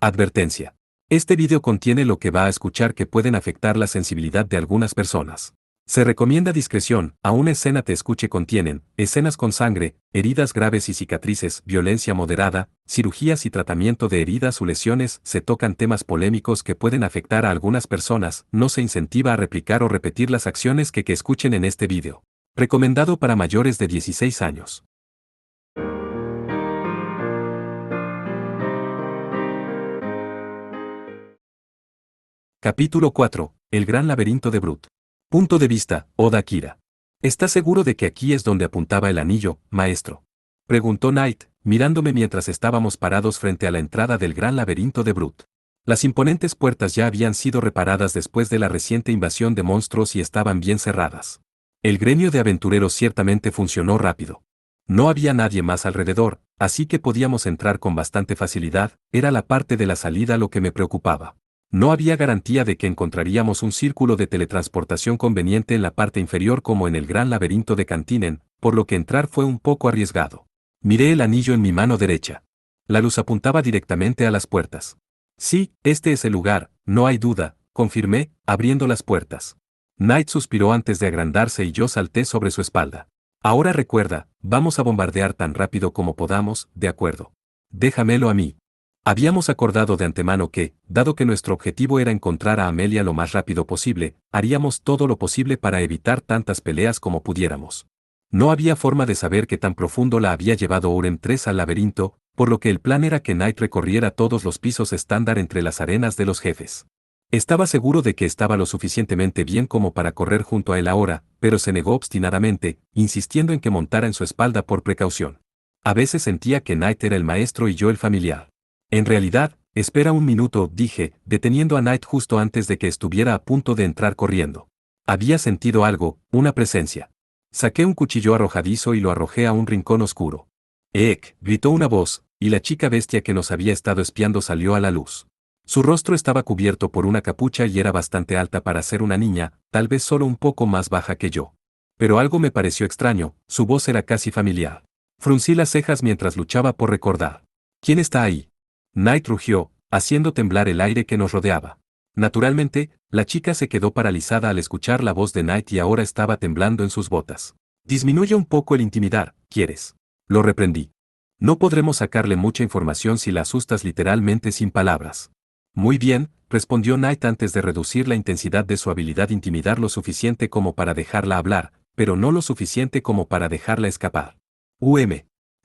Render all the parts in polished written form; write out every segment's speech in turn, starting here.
Advertencia. Este video contiene lo que va a escuchar que pueden afectar la sensibilidad de algunas personas. Se recomienda discreción, a una escena te escuche contienen, escenas con sangre, heridas graves y cicatrices, violencia moderada, cirugías y tratamiento de heridas o lesiones, se tocan temas polémicos que pueden afectar a algunas personas, no se incentiva a replicar o repetir las acciones que escuchen en este video. Recomendado para mayores de 16 años. Capítulo 4. El gran laberinto de Brut. Punto de vista, Oda Akira. ¿Estás seguro de que aquí es donde apuntaba el anillo, maestro? Preguntó Knight, mirándome mientras estábamos parados frente a la entrada del gran laberinto de Brut. Las imponentes puertas ya habían sido reparadas después de la reciente invasión de monstruos y estaban bien cerradas. El gremio de aventureros ciertamente funcionó rápido. No había nadie más alrededor, así que podíamos entrar con bastante facilidad, era la parte de la salida lo que me preocupaba. No había garantía de que encontraríamos un círculo de teletransportación conveniente en la parte inferior como en el gran laberinto de Cantinen, por lo que entrar fue un poco arriesgado. Miré el anillo en mi mano derecha. La luz apuntaba directamente a las puertas. Sí, este es el lugar, no hay duda, confirmé, abriendo las puertas. Knight suspiró antes de agrandarse y yo salté sobre su espalda. Ahora recuerda, vamos a bombardear tan rápido como podamos, de acuerdo. Déjamelo a mí. Habíamos acordado de antemano que, dado que nuestro objetivo era encontrar a Amelia lo más rápido posible, haríamos todo lo posible para evitar tantas peleas como pudiéramos. No había forma de saber qué tan profundo la había llevado Orem 3 al laberinto, por lo que el plan era que Knight recorriera todos los pisos estándar entre las arenas de los jefes. Estaba seguro de que estaba lo suficientemente bien como para correr junto a él ahora, pero se negó obstinadamente, insistiendo en que montara en su espalda por precaución. A veces sentía que Knight era el maestro y yo el familiar. En realidad, espera un minuto, dije, deteniendo a Knight justo antes de que estuviera a punto de entrar corriendo. Había sentido algo, una presencia. Saqué un cuchillo arrojadizo y lo arrojé a un rincón oscuro. ¡Eek! Gritó una voz, y la chica bestia que nos había estado espiando salió a la luz. Su rostro estaba cubierto por una capucha y era bastante alta para ser una niña, tal vez solo un poco más baja que yo. Pero algo me pareció extraño, su voz era casi familiar. Fruncí las cejas mientras luchaba por recordar. ¿Quién está ahí? Knight rugió, haciendo temblar el aire que nos rodeaba. Naturalmente, la chica se quedó paralizada al escuchar la voz de Knight y ahora estaba temblando en sus botas. Disminuye un poco el intimidar, ¿quieres? Lo reprendí. No podremos sacarle mucha información si la asustas literalmente sin palabras. Muy bien, respondió Knight antes de reducir la intensidad de su habilidad intimidar lo suficiente como para dejarla hablar, pero no lo suficiente como para dejarla escapar.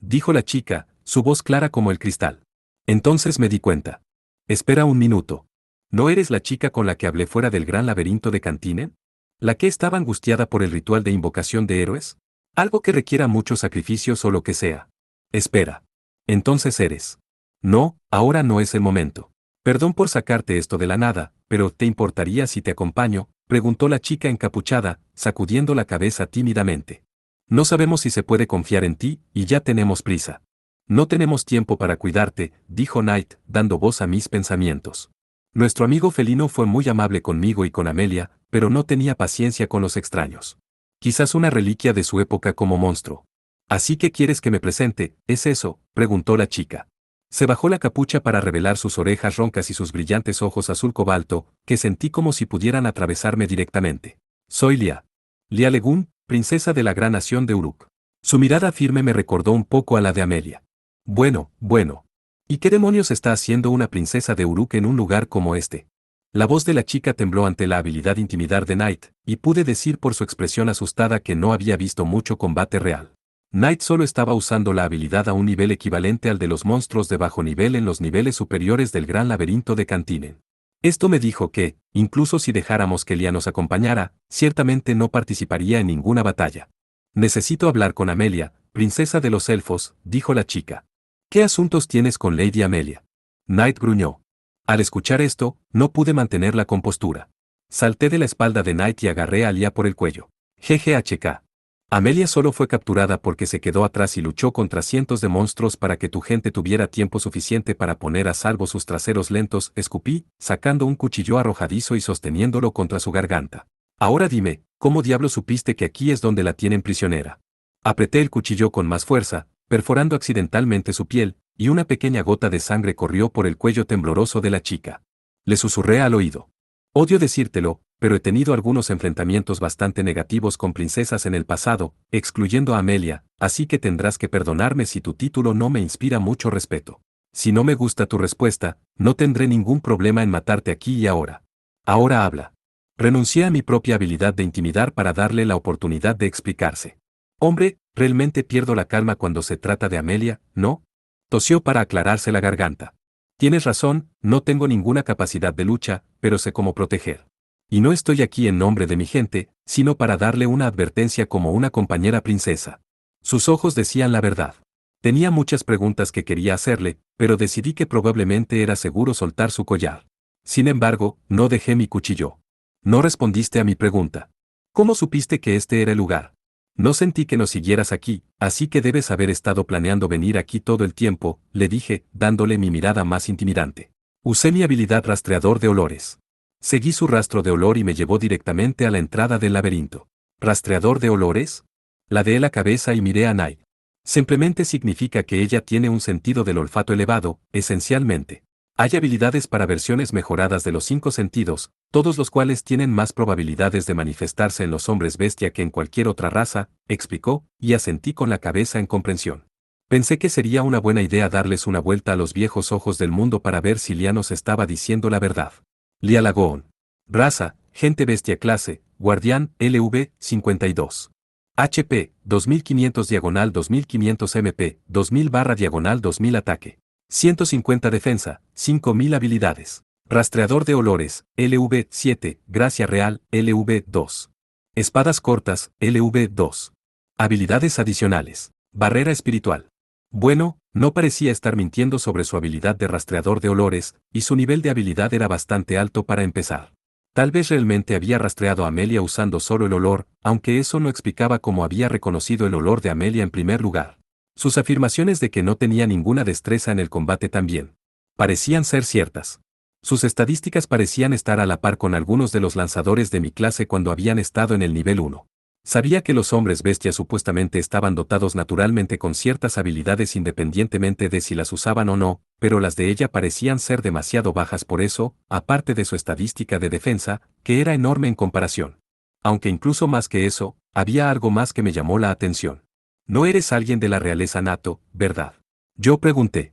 Dijo la chica, su voz clara como el cristal. Entonces me di cuenta. Espera un minuto. ¿No eres la chica con la que hablé fuera del gran laberinto de Cantinen? ¿La que estaba angustiada por el ritual de invocación de héroes? Algo que requiera muchos sacrificios o lo que sea. Espera. Entonces eres. No, ahora no es el momento. Perdón por sacarte esto de la nada, pero ¿te importaría si te acompaño?, preguntó la chica encapuchada, sacudiendo la cabeza tímidamente. No sabemos si se puede confiar en ti, y ya tenemos prisa. No tenemos tiempo para cuidarte, dijo Knight, dando voz a mis pensamientos. Nuestro amigo felino fue muy amable conmigo y con Amelia, pero no tenía paciencia con los extraños. Quizás una reliquia de su época como monstruo. ¿Así que quieres que me presente, es eso?, preguntó la chica. Se bajó la capucha para revelar sus orejas roncas y sus brillantes ojos azul cobalto, que sentí como si pudieran atravesarme directamente. Soy Lia. Lia Legun, princesa de la gran nación de Uruk. Su mirada firme me recordó un poco a la de Amelia. Bueno. ¿Y qué demonios está haciendo una princesa de Uruk en un lugar como este? La voz de la chica tembló ante la habilidad intimidar de Knight, y pude decir por su expresión asustada que no había visto mucho combate real. Knight solo estaba usando la habilidad a un nivel equivalente al de los monstruos de bajo nivel en los niveles superiores del gran laberinto de Cantinen. Esto me dijo que, incluso si dejáramos que Lia nos acompañara, ciertamente no participaría en ninguna batalla. Necesito hablar con Amelia, princesa de los elfos, dijo la chica. ¿Qué asuntos tienes con Lady Amelia? Knight gruñó. Al escuchar esto, no pude mantener la compostura. Salté de la espalda de Knight y agarré a Lia por el cuello. GGHK. Amelia solo fue capturada porque se quedó atrás y luchó contra cientos de monstruos para que tu gente tuviera tiempo suficiente para poner a salvo sus traseros lentos, escupí, sacando un cuchillo arrojadizo y sosteniéndolo contra su garganta. Ahora dime, ¿cómo diablos supiste que aquí es donde la tienen prisionera? Apreté el cuchillo con más fuerza, perforando accidentalmente su piel, y una pequeña gota de sangre corrió por el cuello tembloroso de la chica. Le susurré al oído. Odio decírtelo, pero he tenido algunos enfrentamientos bastante negativos con princesas en el pasado, excluyendo a Amelia, así que tendrás que perdonarme si tu título no me inspira mucho respeto. Si no me gusta tu respuesta, no tendré ningún problema en matarte aquí y ahora. Ahora habla. Renuncié a mi propia habilidad de intimidar para darle la oportunidad de explicarse. Hombre, realmente pierdo la calma cuando se trata de Amelia, ¿no? Tosió para aclararse la garganta. Tienes razón, no tengo ninguna capacidad de lucha, pero sé cómo proteger. Y no estoy aquí en nombre de mi gente, sino para darle una advertencia como una compañera princesa. Sus ojos decían la verdad. Tenía muchas preguntas que quería hacerle, pero decidí que probablemente era seguro soltar su collar. Sin embargo, no dejé mi cuchillo. No respondiste a mi pregunta. ¿Cómo supiste que este era el lugar? No sentí que nos siguieras aquí, así que debes haber estado planeando venir aquí todo el tiempo, le dije, dándole mi mirada más intimidante. Usé mi habilidad rastreador de olores. Seguí su rastro de olor y me llevó directamente a la entrada del laberinto. ¿Rastreador de olores? Ladeé la cabeza y miré a Night. Simplemente significa que ella tiene un sentido del olfato elevado, esencialmente. Hay habilidades para versiones mejoradas de los 5 sentidos, todos los cuales tienen más probabilidades de manifestarse en los hombres bestia que en cualquier otra raza, explicó, y asentí con la cabeza en comprensión. Pensé que sería una buena idea darles una vuelta a los viejos ojos del mundo para ver si Lia nos estaba diciendo la verdad. Lia Lagoon. Raza, gente bestia clase, guardián, LV, 52. HP, 2500/2500 MP, 2000/2000 ataque. 150 defensa, 5000 habilidades. Rastreador de olores, LV 7, Gracia Real, LV 2. Espadas cortas, LV 2. Habilidades adicionales. Barrera espiritual. Bueno, no parecía estar mintiendo sobre su habilidad de rastreador de olores, y su nivel de habilidad era bastante alto para empezar. Tal vez realmente había rastreado a Amelia usando solo el olor, aunque eso no explicaba cómo había reconocido el olor de Amelia en primer lugar. Sus afirmaciones de que no tenía ninguna destreza en el combate también parecían ser ciertas. Sus estadísticas parecían estar a la par con algunos de los lanzadores de mi clase cuando habían estado en el nivel 1. Sabía que los hombres bestias supuestamente estaban dotados naturalmente con ciertas habilidades independientemente de si las usaban o no, pero las de ella parecían ser demasiado bajas por eso, aparte de su estadística de defensa, que era enorme en comparación. Aunque incluso más que eso, había algo más que me llamó la atención. No eres alguien de la realeza nato, ¿verdad? Yo pregunté.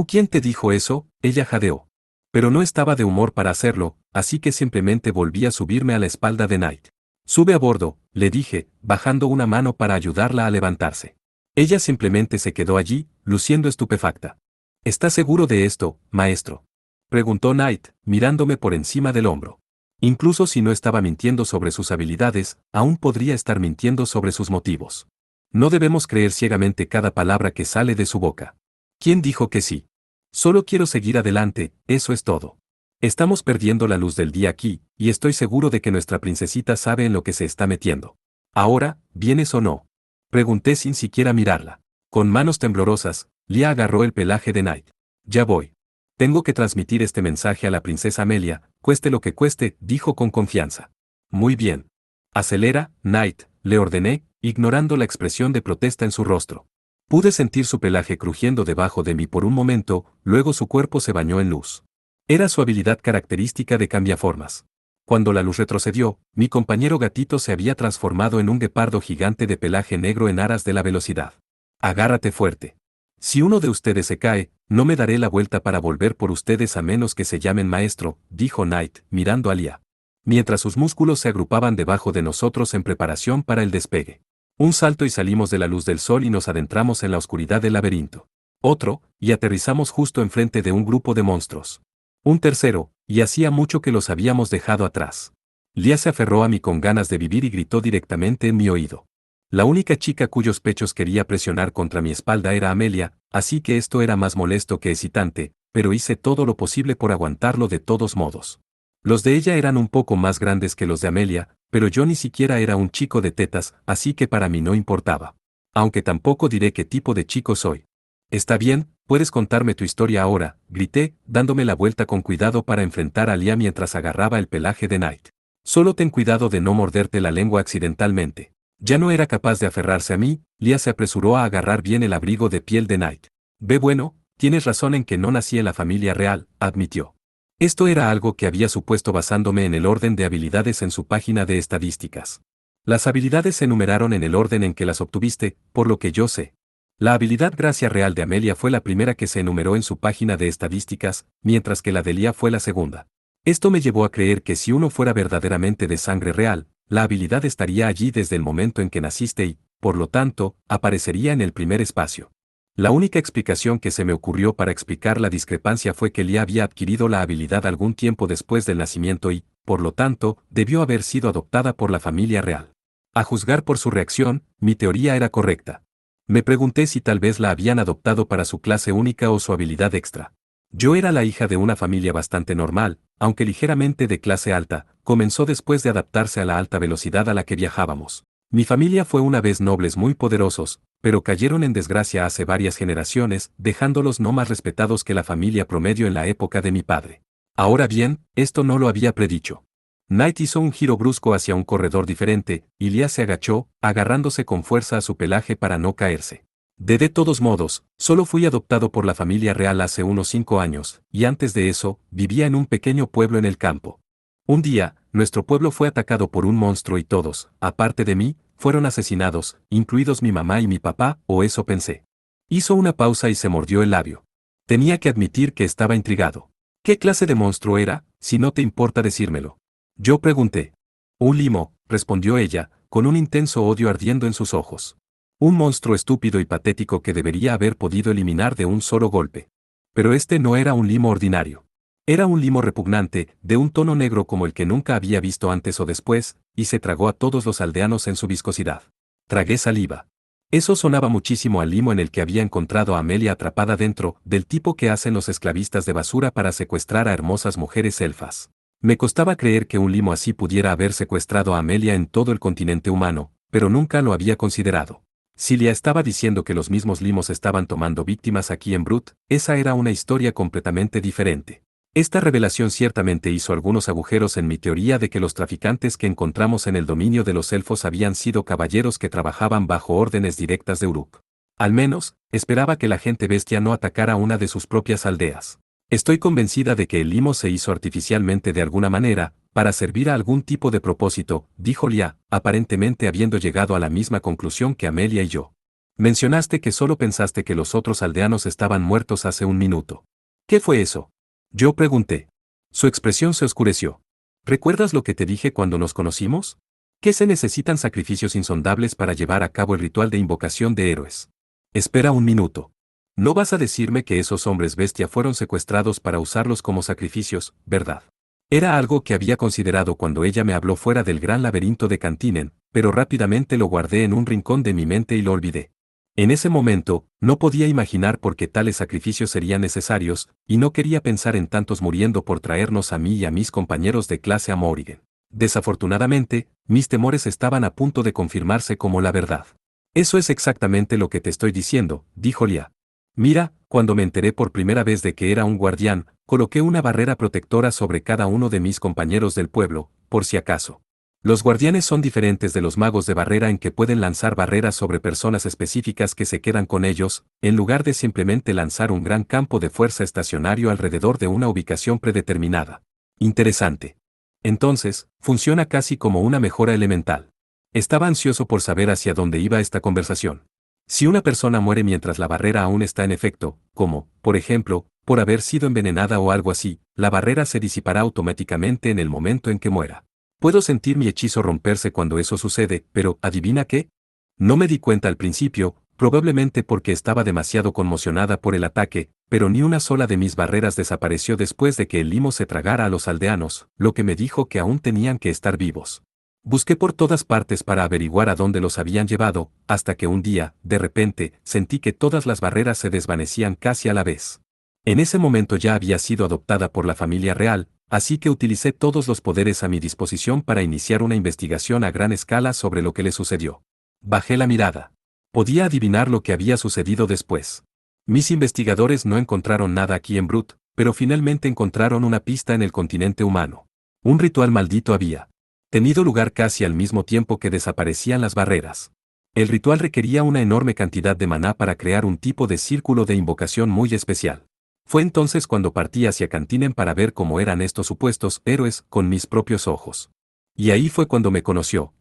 ¿Quién te dijo eso? Ella jadeó. Pero no estaba de humor para hacerlo, así que simplemente volví a subirme a la espalda de Night. Sube a bordo, le dije, bajando una mano para ayudarla a levantarse. Ella simplemente se quedó allí, luciendo estupefacta. ¿Estás seguro de esto, maestro? Preguntó Knight, mirándome por encima del hombro. Incluso si no estaba mintiendo sobre sus habilidades, aún podría estar mintiendo sobre sus motivos. No debemos creer ciegamente cada palabra que sale de su boca. ¿Quién dijo que sí? Solo quiero seguir adelante, eso es todo. Estamos perdiendo la luz del día aquí, y estoy seguro de que nuestra princesita sabe en lo que se está metiendo. Ahora, ¿vienes o no? Pregunté sin siquiera mirarla. Con manos temblorosas, Lia agarró el pelaje de Night. Ya voy. Tengo que transmitir este mensaje a la princesa Amelia, cueste lo que cueste, dijo con confianza. Muy bien. Acelera, Night, le ordené, ignorando la expresión de protesta en su rostro. Pude sentir su pelaje crujiendo debajo de mí por un momento, luego su cuerpo se bañó en luz. Era su habilidad característica de cambiaformas. Cuando la luz retrocedió, mi compañero gatito se había transformado en un guepardo gigante de pelaje negro en aras de la velocidad. Agárrate fuerte. Si uno de ustedes se cae, no me daré la vuelta para volver por ustedes a menos que se llamen maestro, dijo Knight, mirando a Lia. Mientras sus músculos se agrupaban debajo de nosotros en preparación para el despegue. Un salto y salimos de la luz del sol y nos adentramos en la oscuridad del laberinto. Otro, y aterrizamos justo enfrente de un grupo de monstruos. Un tercero, y hacía mucho que los habíamos dejado atrás. Lia se aferró a mí con ganas de vivir y gritó directamente en mi oído. La única chica cuyos pechos quería presionar contra mi espalda era Amelia, así que esto era más molesto que excitante, pero hice todo lo posible por aguantarlo de todos modos. Los de ella eran un poco más grandes que los de Amelia, pero yo ni siquiera era un chico de tetas, así que para mí no importaba. Aunque tampoco diré qué tipo de chico soy. Está bien, puedes contarme tu historia ahora, grité, dándome la vuelta con cuidado para enfrentar a Lia mientras agarraba el pelaje de Night. Solo ten cuidado de no morderte la lengua accidentalmente. Ya no era capaz de aferrarse a mí, Lia se apresuró a agarrar bien el abrigo de piel de Night. Ve bueno, Tienes razón en que no nací en la familia real, admitió. Esto era algo que había supuesto basándome en el orden de habilidades en su página de estadísticas. Las habilidades se enumeraron en el orden en que las obtuviste, por lo que yo sé. La habilidad gracia real de Amelia fue la primera que se enumeró en su página de estadísticas, mientras que la de Lia fue la segunda. Esto me llevó a creer que si uno fuera verdaderamente de sangre real, la habilidad estaría allí desde el momento en que naciste y, por lo tanto, aparecería en el primer espacio. La única explicación que se me ocurrió para explicar la discrepancia fue que Lia había adquirido la habilidad algún tiempo después del nacimiento y, por lo tanto, debió haber sido adoptada por la familia real. A juzgar por su reacción, mi teoría era correcta. Me pregunté si tal vez la habían adoptado para su clase única o su habilidad extra. Yo era la hija de una familia bastante normal, aunque ligeramente de clase alta, comenzó después de adaptarse a la alta velocidad a la que viajábamos. Mi familia fue una vez nobles muy poderosos, pero cayeron en desgracia hace varias generaciones, dejándolos no más respetados que la familia promedio en la época de mi padre. Ahora bien, esto no lo había predicho. Knight hizo un giro brusco hacia un corredor diferente, y Lia se agachó, agarrándose con fuerza a su pelaje para no caerse. De todos modos, solo fui adoptado por la familia real hace unos 5 años, y antes de eso, vivía en un pequeño pueblo en el campo. Un día, nuestro pueblo fue atacado por un monstruo y todos, aparte de mí, fueron asesinados, incluidos mi mamá y mi papá, o eso pensé. Hizo una pausa y se mordió el labio. Tenía que admitir que estaba intrigado. ¿Qué clase de monstruo era, si no te importa decírmelo? Yo pregunté. Un limo, respondió ella, con un intenso odio ardiendo en sus ojos. Un monstruo estúpido y patético que debería haber podido eliminar de un solo golpe. Pero este no era un limo ordinario. Era un limo repugnante, de un tono negro como el que nunca había visto antes o después, y se tragó a todos los aldeanos en su viscosidad. Tragué saliva. Eso sonaba muchísimo al limo en el que había encontrado a Amelia atrapada dentro, del tipo que hacen los esclavistas de basura para secuestrar a hermosas mujeres elfas. Me costaba creer que un limo así pudiera haber secuestrado a Amelia en todo el continente humano, pero nunca lo había considerado. Si Lia estaba diciendo que los mismos limos estaban tomando víctimas aquí en Brut, esa era una historia completamente diferente. Esta revelación ciertamente hizo algunos agujeros en mi teoría de que los traficantes que encontramos en el dominio de los elfos habían sido caballeros que trabajaban bajo órdenes directas de Uruk. Al menos, esperaba que la gente bestia no atacara una de sus propias aldeas. Estoy convencida de que el limo se hizo artificialmente de alguna manera, para servir a algún tipo de propósito, dijo Lia, aparentemente habiendo llegado a la misma conclusión que Amelia y yo. Mencionaste que solo pensaste que los otros aldeanos estaban muertos hace un minuto. ¿Qué fue eso? Yo pregunté. Su expresión se oscureció. ¿Recuerdas lo que te dije cuando nos conocimos? ¿Que se necesitan sacrificios insondables para llevar a cabo el ritual de invocación de héroes? Espera un minuto. No vas a decirme que esos hombres bestia fueron secuestrados para usarlos como sacrificios, ¿verdad? Era algo que había considerado cuando ella me habló fuera del gran laberinto de Cantinen, pero rápidamente lo guardé en un rincón de mi mente y lo olvidé. En ese momento, no podía imaginar por qué tales sacrificios serían necesarios, y no quería pensar en tantos muriendo por traernos a mí y a mis compañeros de clase a Morrigan. Desafortunadamente, mis temores estaban a punto de confirmarse como la verdad. Eso es exactamente lo que te estoy diciendo, dijo Lia. Mira, cuando me enteré por primera vez de que era un guardián, coloqué una barrera protectora sobre cada uno de mis compañeros del pueblo, por si acaso. Los guardianes son diferentes de los magos de barrera en que pueden lanzar barreras sobre personas específicas que se quedan con ellos, en lugar de simplemente lanzar un gran campo de fuerza estacionario alrededor de una ubicación predeterminada. Interesante. Entonces, funciona casi como una mejora elemental. Estaba ansioso por saber hacia dónde iba esta conversación. Si una persona muere mientras la barrera aún está en efecto, como, por ejemplo, por haber sido envenenada o algo así, la barrera se disipará automáticamente en el momento en que muera. Puedo sentir mi hechizo romperse cuando eso sucede, pero ¿adivina qué? No me di cuenta al principio, probablemente porque estaba demasiado conmocionada por el ataque, pero ni una sola de mis barreras desapareció después de que el limo se tragara a los aldeanos, lo que me dijo que aún tenían que estar vivos. Busqué por todas partes para averiguar a dónde los habían llevado, hasta que un día, de repente, sentí que todas las barreras se desvanecían casi a la vez. En ese momento ya había sido adoptada por la familia real, así que utilicé todos los poderes a mi disposición para iniciar una investigación a gran escala sobre lo que le sucedió. Bajé la mirada. Podía adivinar lo que había sucedido después. Mis investigadores no encontraron nada aquí en Brut, pero finalmente encontraron una pista en el continente humano. Un ritual maldito había tenido lugar casi al mismo tiempo que desaparecían las barreras. El ritual requería una enorme cantidad de maná para crear un tipo de círculo de invocación muy especial. Fue entonces cuando partí hacia Cantinen para ver cómo eran estos supuestos héroes con mis propios ojos. Y ahí fue cuando me conoció.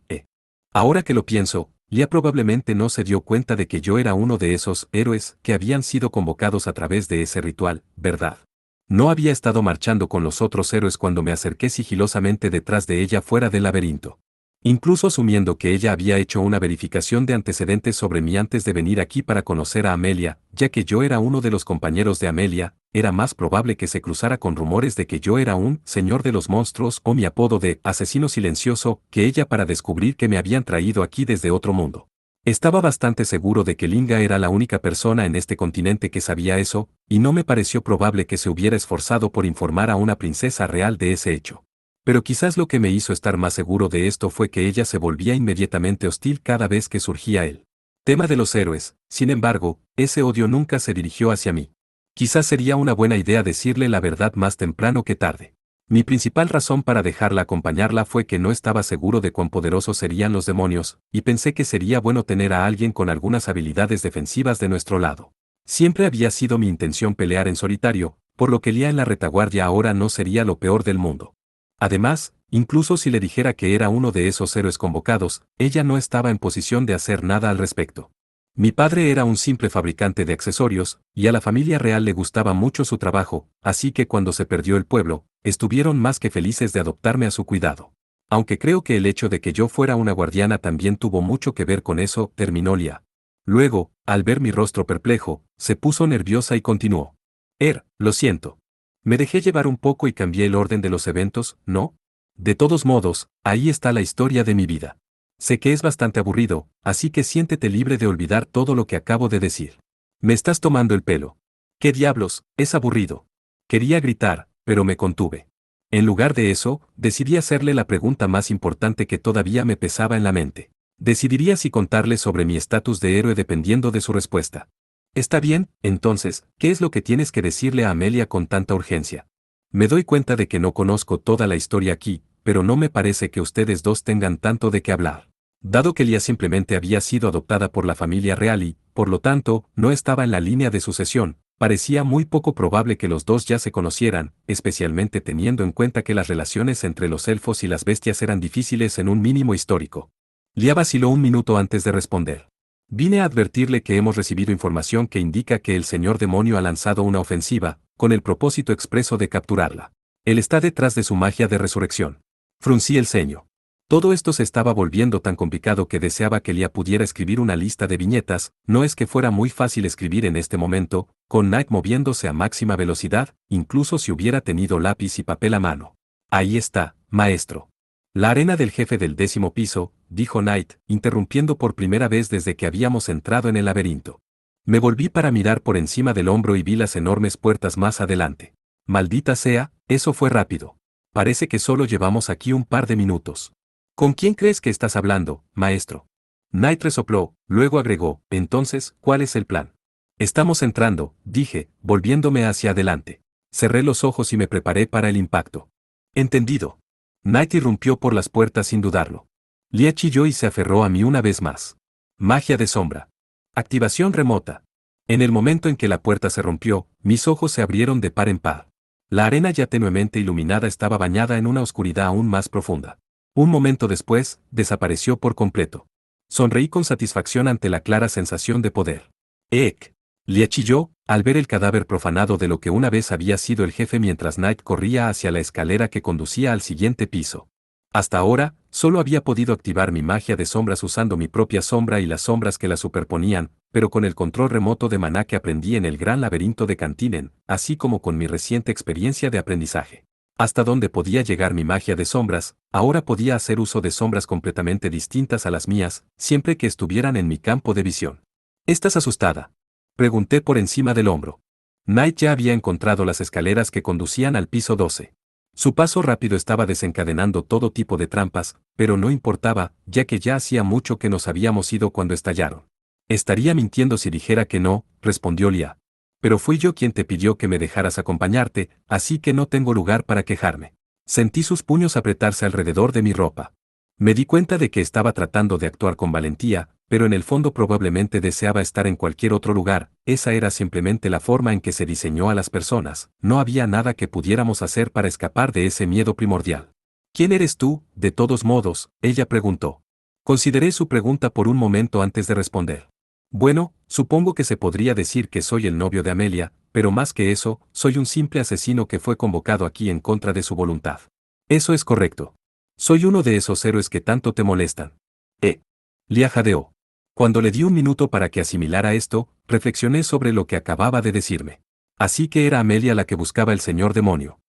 Ahora que lo pienso, Lia probablemente no se dio cuenta de que yo era uno de esos héroes que habían sido convocados a través de ese ritual, ¿verdad? No había estado marchando con los otros héroes cuando me acerqué sigilosamente detrás de ella fuera del laberinto. Incluso asumiendo que ella había hecho una verificación de antecedentes sobre mí antes de venir aquí para conocer a Amelia, ya que yo era uno de los compañeros de Amelia, era más probable que se cruzara con rumores de que yo era un señor de los monstruos o mi apodo de asesino silencioso que ella para descubrir que me habían traído aquí desde otro mundo. Estaba bastante seguro de que Linga era la única persona en este continente que sabía eso, y no me pareció probable que se hubiera esforzado por informar a una princesa real de ese hecho. Pero quizás lo que me hizo estar más seguro de esto fue que ella se volvía inmediatamente hostil cada vez que surgía el tema de los héroes. Sin embargo, ese odio nunca se dirigió hacia mí. Quizás sería una buena idea decirle la verdad más temprano que tarde. Mi principal razón para dejarla acompañarla fue que no estaba seguro de cuán poderosos serían los demonios, y pensé que sería bueno tener a alguien con algunas habilidades defensivas de nuestro lado. Siempre había sido mi intención pelear en solitario, por lo que Lia en la retaguardia ahora no sería lo peor del mundo. Además, incluso si le dijera que era uno de esos héroes convocados, ella no estaba en posición de hacer nada al respecto. Mi padre era un simple fabricante de accesorios, y a la familia real le gustaba mucho su trabajo, así que cuando se perdió el pueblo, estuvieron más que felices de adoptarme a su cuidado. Aunque creo que el hecho de que yo fuera una guardiana también tuvo mucho que ver con eso, terminó Lia. Luego, al ver mi rostro perplejo, se puso nerviosa y continuó. Lo siento. Me dejé llevar un poco y cambié el orden de los eventos, ¿no? De todos modos, ahí está la historia de mi vida. Sé que es bastante aburrido, así que siéntete libre de olvidar todo lo que acabo de decir. Me estás tomando el pelo. ¿Qué diablos? Es aburrido. Quería gritar, pero me contuve. En lugar de eso, decidí hacerle la pregunta más importante que todavía me pesaba en la mente. Decidiría si contarle sobre mi estatus de héroe dependiendo de su respuesta. Está bien, entonces, ¿qué es lo que tienes que decirle a Amelia con tanta urgencia? Me doy cuenta de que no conozco toda la historia aquí, pero no me parece que ustedes dos tengan tanto de qué hablar. Dado que Lia simplemente había sido adoptada por la familia real y, por lo tanto, no estaba en la línea de sucesión, parecía muy poco probable que los dos ya se conocieran, especialmente teniendo en cuenta que las relaciones entre los elfos y las bestias eran difíciles en un mínimo histórico. Lia vaciló un minuto antes de responder. Vine a advertirle que hemos recibido información que indica que el señor demonio ha lanzado una ofensiva, con el propósito expreso de capturarla. Él está detrás de su magia de resurrección. Fruncí el ceño. Todo esto se estaba volviendo tan complicado que deseaba que Lia pudiera escribir una lista de viñetas, no es que fuera muy fácil escribir en este momento, con Knight moviéndose a máxima velocidad, incluso si hubiera tenido lápiz y papel a mano. Ahí está, maestro. La arena del jefe del 10º piso, dijo Knight, interrumpiendo por primera vez desde que habíamos entrado en el laberinto. Me volví para mirar por encima del hombro y vi las enormes puertas más adelante. Maldita sea, eso fue rápido. Parece que solo llevamos aquí un par de minutos. ¿Con quién crees que estás hablando, maestro? Knight resopló, luego agregó, entonces, ¿cuál es el plan? Estamos entrando, dije, volviéndome hacia adelante. Cerré los ojos y me preparé para el impacto. Entendido. Knight irrumpió por las puertas sin dudarlo. Lia chilló y se aferró a mí una vez más. Magia de sombra. Activación remota. En el momento en que la puerta se rompió, mis ojos se abrieron de par en par. La arena ya tenuemente iluminada estaba bañada en una oscuridad aún más profunda. Un momento después, desapareció por completo. Sonreí con satisfacción ante la clara sensación de poder. ¡Eek! Lia chilló, al ver el cadáver profanado de lo que una vez había sido el jefe mientras Knight corría hacia la escalera que conducía al siguiente piso. Hasta ahora, solo había podido activar mi magia de sombras usando mi propia sombra y las sombras que la superponían, pero con el control remoto de maná que aprendí en el gran laberinto de Cantinen, así como con mi reciente experiencia de aprendizaje. Hasta donde podía llegar mi magia de sombras, ahora podía hacer uso de sombras completamente distintas a las mías, siempre que estuvieran en mi campo de visión. ¿Estás asustada?, pregunté por encima del hombro. Knight ya había encontrado las escaleras que conducían al piso 12. Su paso rápido estaba desencadenando todo tipo de trampas, pero no importaba, ya que ya hacía mucho que nos habíamos ido cuando estallaron. Estaría mintiendo si dijera que no, respondió Lia. Pero fui yo quien te pidió que me dejaras acompañarte, así que no tengo lugar para quejarme. Sentí sus puños apretarse alrededor de mi ropa. Me di cuenta de que estaba tratando de actuar con valentía, pero en el fondo probablemente deseaba estar en cualquier otro lugar. Esa era simplemente la forma en que se diseñó a las personas. No había nada que pudiéramos hacer para escapar de ese miedo primordial. ¿Quién eres tú, de todos modos?, ella preguntó. Consideré su pregunta por un momento antes de responder. Bueno, supongo que se podría decir que soy el novio de Amelia, pero más que eso, soy un simple asesino que fue convocado aquí en contra de su voluntad. Eso es correcto. Soy uno de esos héroes que tanto te molestan. Lia jadeó. Cuando le di un minuto para que asimilara esto, reflexioné sobre lo que acababa de decirme. Así que era Amelia la que buscaba el señor demonio.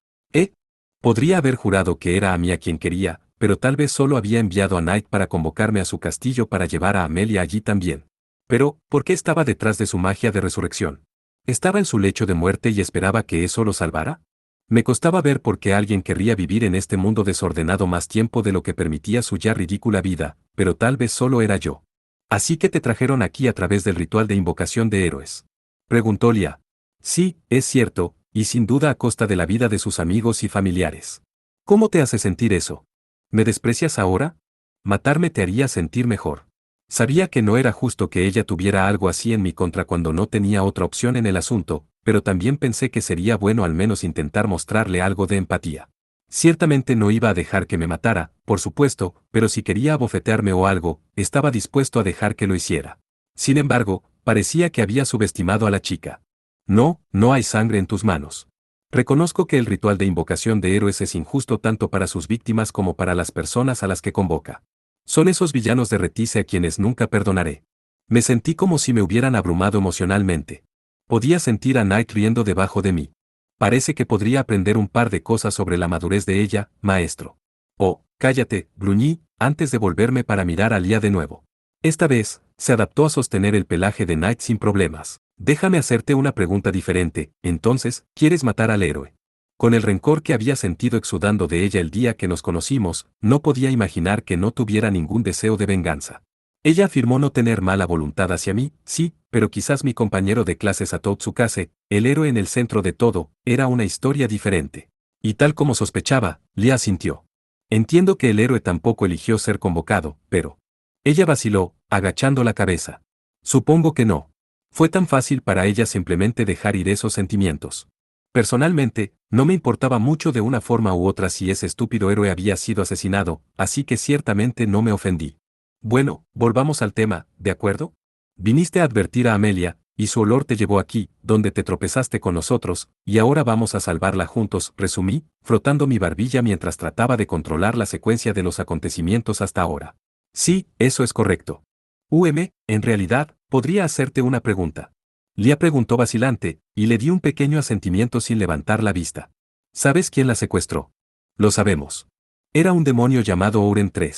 Podría haber jurado que era a mí a quien quería, pero tal vez solo había enviado a Knight para convocarme a su castillo para llevar a Amelia allí también. Pero, ¿por qué estaba detrás de su magia de resurrección? ¿Estaba en su lecho de muerte y esperaba que eso lo salvara? Me costaba ver por qué alguien querría vivir en este mundo desordenado más tiempo de lo que permitía su ya ridícula vida, pero tal vez solo era yo. ¿Así que te trajeron aquí a través del ritual de invocación de héroes?, preguntó Lia. Sí, es cierto, y sin duda a costa de la vida de sus amigos y familiares. ¿Cómo te hace sentir eso? ¿Me desprecias ahora? Matarme te haría sentir mejor. Sabía que no era justo que ella tuviera algo así en mi contra cuando no tenía otra opción en el asunto, pero también pensé que sería bueno al menos intentar mostrarle algo de empatía. Ciertamente no iba a dejar que me matara, por supuesto, pero si quería abofetearme o algo, estaba dispuesto a dejar que lo hiciera. Sin embargo, parecía que había subestimado a la chica. No, no hay sangre en tus manos. Reconozco que el ritual de invocación de héroes es injusto tanto para sus víctimas como para las personas a las que convoca. Son esos villanos de Retice a quienes nunca perdonaré. Me sentí como si me hubieran abrumado emocionalmente. Podía sentir a Knight riendo debajo de mí. Parece que podría aprender un par de cosas sobre la madurez de ella, maestro. Oh, cállate, gruñí, antes de volverme para mirar a Lia de nuevo. Esta vez, se adaptó a sostener el pelaje de Knight sin problemas. Déjame hacerte una pregunta diferente, entonces, ¿quieres matar al héroe? Con el rencor que había sentido exudando de ella el día que nos conocimos, no podía imaginar que no tuviera ningún deseo de venganza. Ella afirmó no tener mala voluntad hacia mí, sí, pero quizás mi compañero de clases Sato Tsukase, el héroe en el centro de todo, era una historia diferente. Y tal como sospechaba, Lia asintió. Entiendo que el héroe tampoco eligió ser convocado, pero... Ella vaciló, agachando la cabeza. Supongo que no. Fue tan fácil para ella simplemente dejar ir esos sentimientos. Personalmente, no me importaba mucho de una forma u otra si ese estúpido héroe había sido asesinado, así que ciertamente no me ofendí. Bueno, volvamos al tema, ¿de acuerdo? Viniste a advertir a Amelia, y su olor te llevó aquí, donde te tropezaste con nosotros, y ahora vamos a salvarla juntos, resumí, frotando mi barbilla mientras trataba de controlar la secuencia de los acontecimientos hasta ahora. Sí, eso es correcto. En realidad, podría hacerte una pregunta. Lia preguntó vacilante, y le di un pequeño asentimiento sin levantar la vista. ¿Sabes quién la secuestró? Lo sabemos. Era un demonio llamado Ouren III.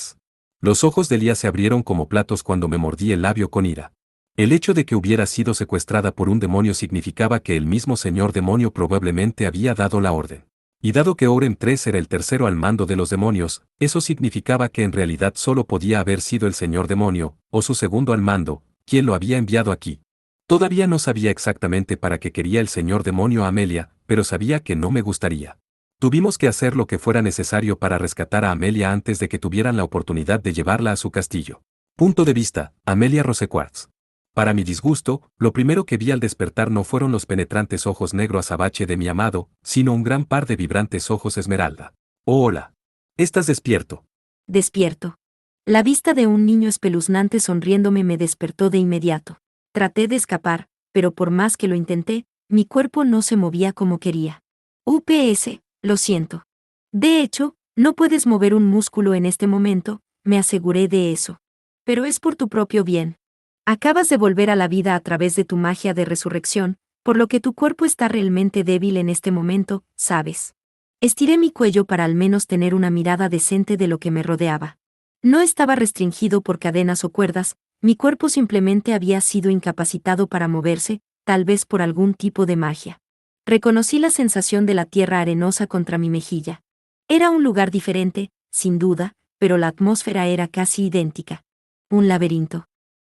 Los ojos de Lia se abrieron como platos cuando me mordí el labio con ira. El hecho de que hubiera sido secuestrada por un demonio significaba que el mismo señor demonio probablemente había dado la orden. Y dado que Ouren III era el tercero al mando de los demonios, eso significaba que en realidad solo podía haber sido el señor demonio, o su segundo al mando, quien lo había enviado aquí. Todavía no sabía exactamente para qué quería el señor demonio a Amelia, pero sabía que no me gustaría. Tuvimos que hacer lo que fuera necesario para rescatar a Amelia antes de que tuvieran la oportunidad de llevarla a su castillo. Punto de vista, Amelia Rosequartz. Para mi disgusto, lo primero que vi al despertar no fueron los penetrantes ojos negro azabache de mi amado, sino un gran par de vibrantes ojos esmeralda. Oh, hola. ¿Estás despierto? Despierto. La vista de un niño espeluznante sonriéndome me despertó de inmediato. Traté de escapar, pero por más que lo intenté, mi cuerpo no se movía como quería. UPS, lo siento. De hecho, no puedes mover un músculo en este momento, me aseguré de eso. Pero es por tu propio bien. Acabas de volver a la vida a través de tu magia de resurrección, por lo que tu cuerpo está realmente débil en este momento, ¿sabes? Estiré mi cuello para al menos tener una mirada decente de lo que me rodeaba. No estaba restringido por cadenas o cuerdas, mi cuerpo simplemente había sido incapacitado para moverse, tal vez por algún tipo de magia. Reconocí la sensación de la tierra arenosa contra mi mejilla. Era un lugar diferente, sin duda, pero la atmósfera era casi idéntica. Un laberinto.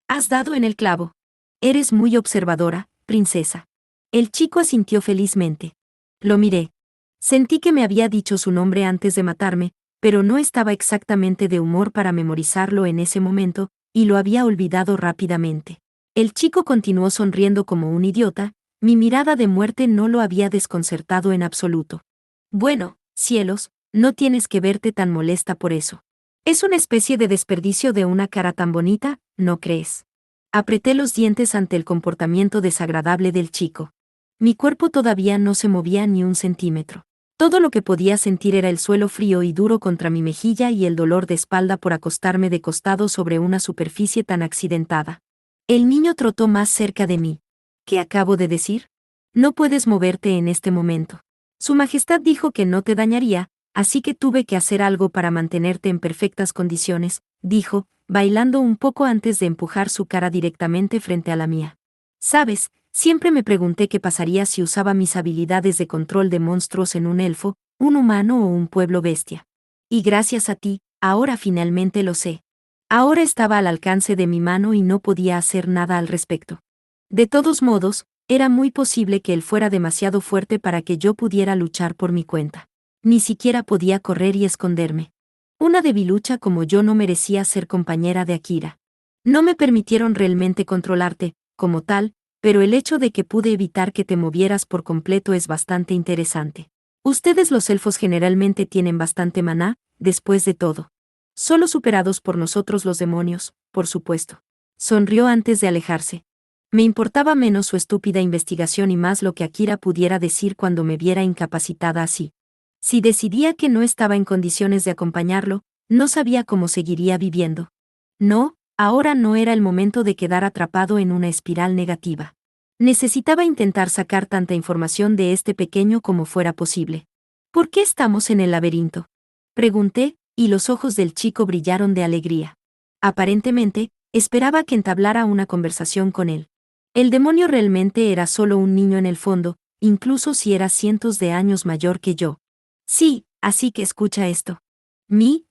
Has dado en el clavo. Eres muy observadora, princesa. El chico asintió felizmente. Lo miré. Sentí que me había dicho su nombre antes de matarme, pero no estaba exactamente de humor para memorizarlo en ese momento, y lo había olvidado rápidamente. El chico continuó sonriendo como un idiota, mi mirada de muerte no lo había desconcertado en absoluto. Bueno, cielos, no tienes que verte tan molesta por eso. Es una especie de desperdicio de una cara tan bonita, ¿no crees? Apreté los dientes ante el comportamiento desagradable del chico. Mi cuerpo todavía no se movía ni un centímetro. Todo lo que podía sentir era el suelo frío y duro contra mi mejilla y el dolor de espalda por acostarme de costado sobre una superficie tan accidentada. El niño trotó más cerca de mí. ¿Qué acabo de decir? No puedes moverte en este momento. Su Majestad dijo que no te dañaría, así que tuve que hacer algo para mantenerte en perfectas condiciones, dijo, bailando un poco antes de empujar su cara directamente frente a la mía. Sabes, siempre me pregunté qué pasaría si usaba mis habilidades de control de monstruos en un elfo, un humano o un pueblo bestia. Y gracias a ti, ahora finalmente lo sé. Ahora estaba al alcance de mi mano y no podía hacer nada al respecto. De todos modos, era muy posible que él fuera demasiado fuerte para que yo pudiera luchar por mi cuenta. Ni siquiera podía correr y esconderme. Una debilucha como yo no merecía ser compañera de Akira. No me permitieron realmente controlarte, como tal, pero el hecho de que pude evitar que te movieras por completo es bastante interesante. Ustedes los elfos generalmente tienen bastante maná, después de todo. Solo superados por nosotros los demonios, por supuesto. Sonrió antes de alejarse. Me importaba menos su estúpida investigación y más lo que Akira pudiera decir cuando me viera incapacitada así. Si decidía que no estaba en condiciones de acompañarlo, no sabía cómo seguiría viviendo. No, ahora no era el momento de quedar atrapado en una espiral negativa. Necesitaba intentar sacar tanta información de este pequeño como fuera posible. ¿Por qué estamos en el laberinto? Pregunté, y los ojos del chico brillaron de alegría. Aparentemente, esperaba que entablara una conversación con él. El demonio realmente era solo un niño en el fondo, incluso si era cientos de años mayor que yo. Sí, así que escucha esto. Mi,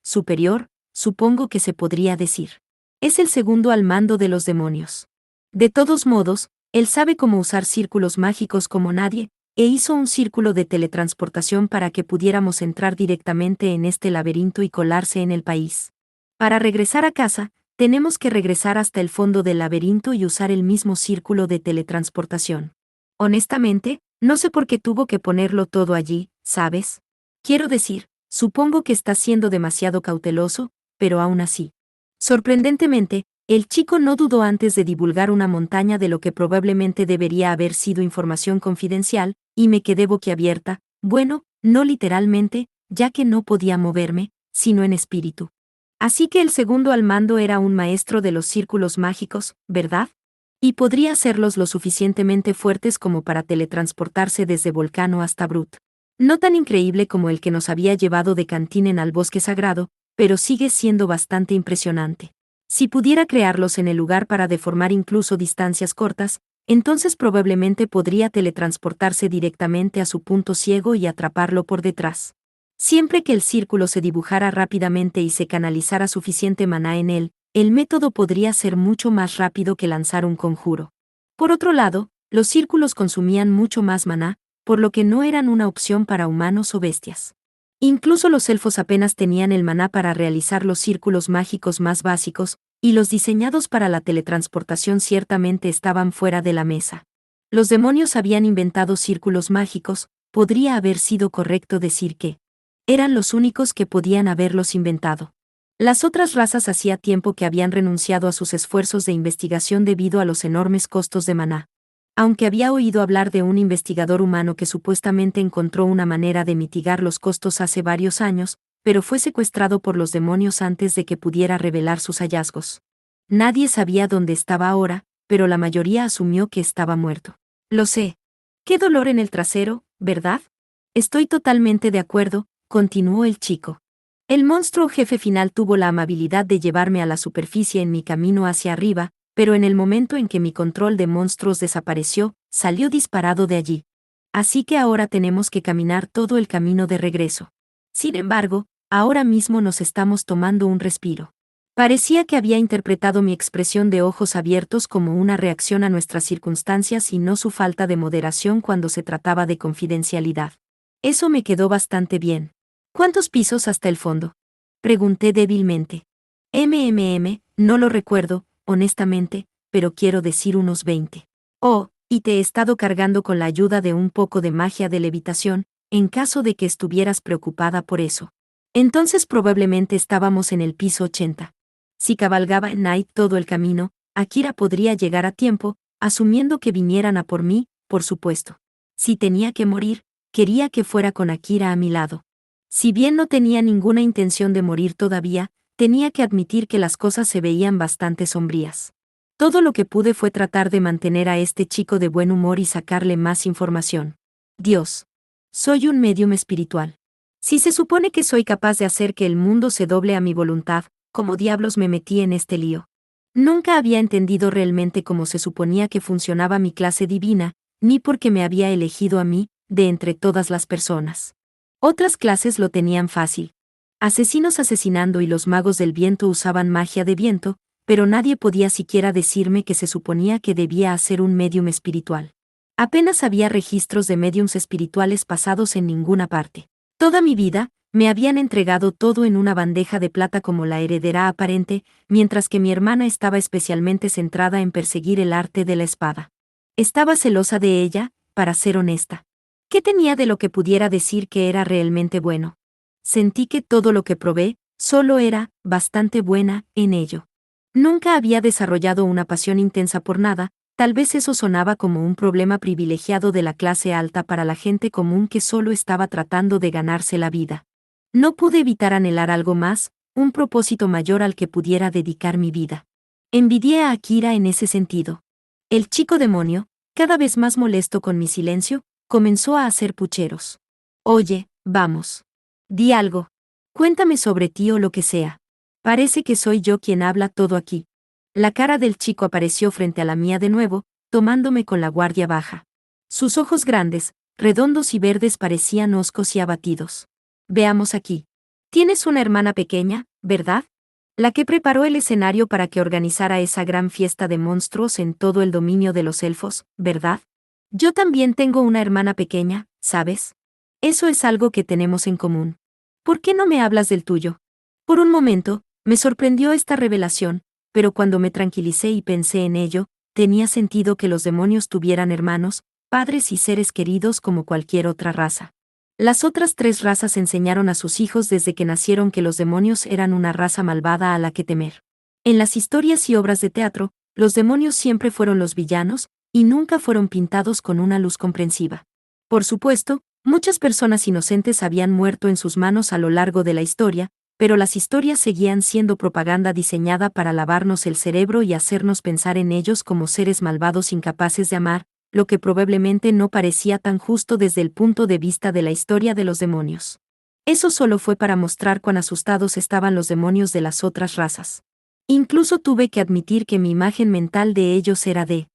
superior, supongo que se podría decir. Es el segundo al mando de los demonios. De todos modos, él sabe cómo usar círculos mágicos como nadie, e hizo un círculo de teletransportación para que pudiéramos entrar directamente en este laberinto y colarse en el país. Para regresar a casa, tenemos que regresar hasta el fondo del laberinto y usar el mismo círculo de teletransportación. Honestamente, no sé por qué tuvo que ponerlo todo allí, ¿sabes? Quiero decir, supongo que está siendo demasiado cauteloso, pero aún así. Sorprendentemente, el chico no dudó antes de divulgar una montaña de lo que probablemente debería haber sido información confidencial, y me quedé boquiabierta, bueno, no literalmente, ya que no podía moverme, sino en espíritu. Así que el segundo al mando era un maestro de los círculos mágicos, ¿verdad? Y podría hacerlos lo suficientemente fuertes como para teletransportarse desde Volcano hasta Brut. No tan increíble como el que nos había llevado de Cantinen al bosque sagrado, pero sigue siendo bastante impresionante. Si pudiera crearlos en el lugar para deformar incluso distancias cortas, entonces probablemente podría teletransportarse directamente a su punto ciego y atraparlo por detrás. Siempre que el círculo se dibujara rápidamente y se canalizara suficiente maná en él, el método podría ser mucho más rápido que lanzar un conjuro. Por otro lado, los círculos consumían mucho más maná, por lo que no eran una opción para humanos o bestias. Incluso los elfos apenas tenían el maná para realizar los círculos mágicos más básicos, y los diseñados para la teletransportación ciertamente estaban fuera de la mesa. Los demonios habían inventado círculos mágicos, podría haber sido correcto decir que eran los únicos que podían haberlos inventado. Las otras razas hacía tiempo que habían renunciado a sus esfuerzos de investigación debido a los enormes costos de maná. Aunque había oído hablar de un investigador humano que supuestamente encontró una manera de mitigar los costos hace varios años, pero fue secuestrado por los demonios antes de que pudiera revelar sus hallazgos. Nadie sabía dónde estaba ahora, pero la mayoría asumió que estaba muerto. Lo sé. Qué dolor en el trasero, ¿verdad? Estoy totalmente de acuerdo, continuó el chico. El monstruo jefe final tuvo la amabilidad de llevarme a la superficie en mi camino hacia arriba, pero en el momento en que mi control de monstruos desapareció, salió disparado de allí. Así que ahora tenemos que caminar todo el camino de regreso. Sin embargo, ahora mismo nos estamos tomando un respiro. Parecía que había interpretado mi expresión de ojos abiertos como una reacción a nuestras circunstancias y no su falta de moderación cuando se trataba de confidencialidad. Eso me quedó bastante bien. ¿Cuántos pisos hasta el fondo? Pregunté débilmente. No lo recuerdo, honestamente, pero quiero decir unos 20. Oh, y te he estado cargando con la ayuda de un poco de magia de levitación, en caso de que estuvieras preocupada por eso. Entonces probablemente estábamos en el piso 80. Si cabalgaba en Night todo el camino, Akira podría llegar a tiempo, asumiendo que vinieran a por mí, por supuesto. Si tenía que morir, quería que fuera con Akira a mi lado. Si bien no tenía ninguna intención de morir todavía, tenía que admitir que las cosas se veían bastante sombrías. Todo lo que pude fue tratar de mantener a este chico de buen humor y sacarle más información. Dios. Soy un medium espiritual. Si se supone que soy capaz de hacer que el mundo se doble a mi voluntad, ¿cómo diablos me metí en este lío? Nunca había entendido realmente cómo se suponía que funcionaba mi clase divina, ni por qué me había elegido a mí, de entre todas las personas. Otras clases lo tenían fácil. Asesinos asesinando y los magos del viento usaban magia de viento, pero nadie podía siquiera decirme que se suponía que debía hacer un medium espiritual. Apenas había registros de mediums espirituales pasados en ninguna parte. Toda mi vida, me habían entregado todo en una bandeja de plata como la heredera aparente, mientras que mi hermana estaba especialmente centrada en perseguir el arte de la espada. Estaba celosa de ella, para ser honesta. ¿Qué tenía de lo que pudiera decir que era realmente bueno? Sentí que todo lo que probé, solo era, bastante buena, en ello. Nunca había desarrollado una pasión intensa por nada, tal vez eso sonaba como un problema privilegiado de la clase alta para la gente común que solo estaba tratando de ganarse la vida. No pude evitar anhelar algo más, un propósito mayor al que pudiera dedicar mi vida. Envidié a Akira en ese sentido. El chico demonio, cada vez más molesto con mi silencio, comenzó a hacer pucheros. Oye, vamos. Di algo. Cuéntame sobre ti o lo que sea. Parece que soy yo quien habla todo aquí. La cara del chico apareció frente a la mía de nuevo, tomándome con la guardia baja. Sus ojos grandes, redondos y verdes parecían hoscos y abatidos. Veamos aquí. Tienes una hermana pequeña, ¿verdad? La que preparó el escenario para que organizara esa gran fiesta de monstruos en todo el dominio de los elfos, ¿verdad? Yo también tengo una hermana pequeña, ¿sabes? Eso es algo que tenemos en común. ¿Por qué no me hablas del tuyo? Por un momento, me sorprendió esta revelación, pero cuando me tranquilicé y pensé en ello, tenía sentido que los demonios tuvieran hermanos, padres y seres queridos como cualquier otra raza. Las otras 3 razas enseñaron a sus hijos desde que nacieron que los demonios eran una raza malvada a la que temer. En las historias y obras de teatro, los demonios siempre fueron los villanos, y nunca fueron pintados con una luz comprensiva. Por supuesto, muchas personas inocentes habían muerto en sus manos a lo largo de la historia, pero las historias seguían siendo propaganda diseñada para lavarnos el cerebro y hacernos pensar en ellos como seres malvados incapaces de amar, lo que probablemente no parecía tan justo desde el punto de vista de la historia de los demonios. Eso solo fue para mostrar cuán asustados estaban los demonios de las otras razas. Incluso tuve que admitir que mi imagen mental de ellos era de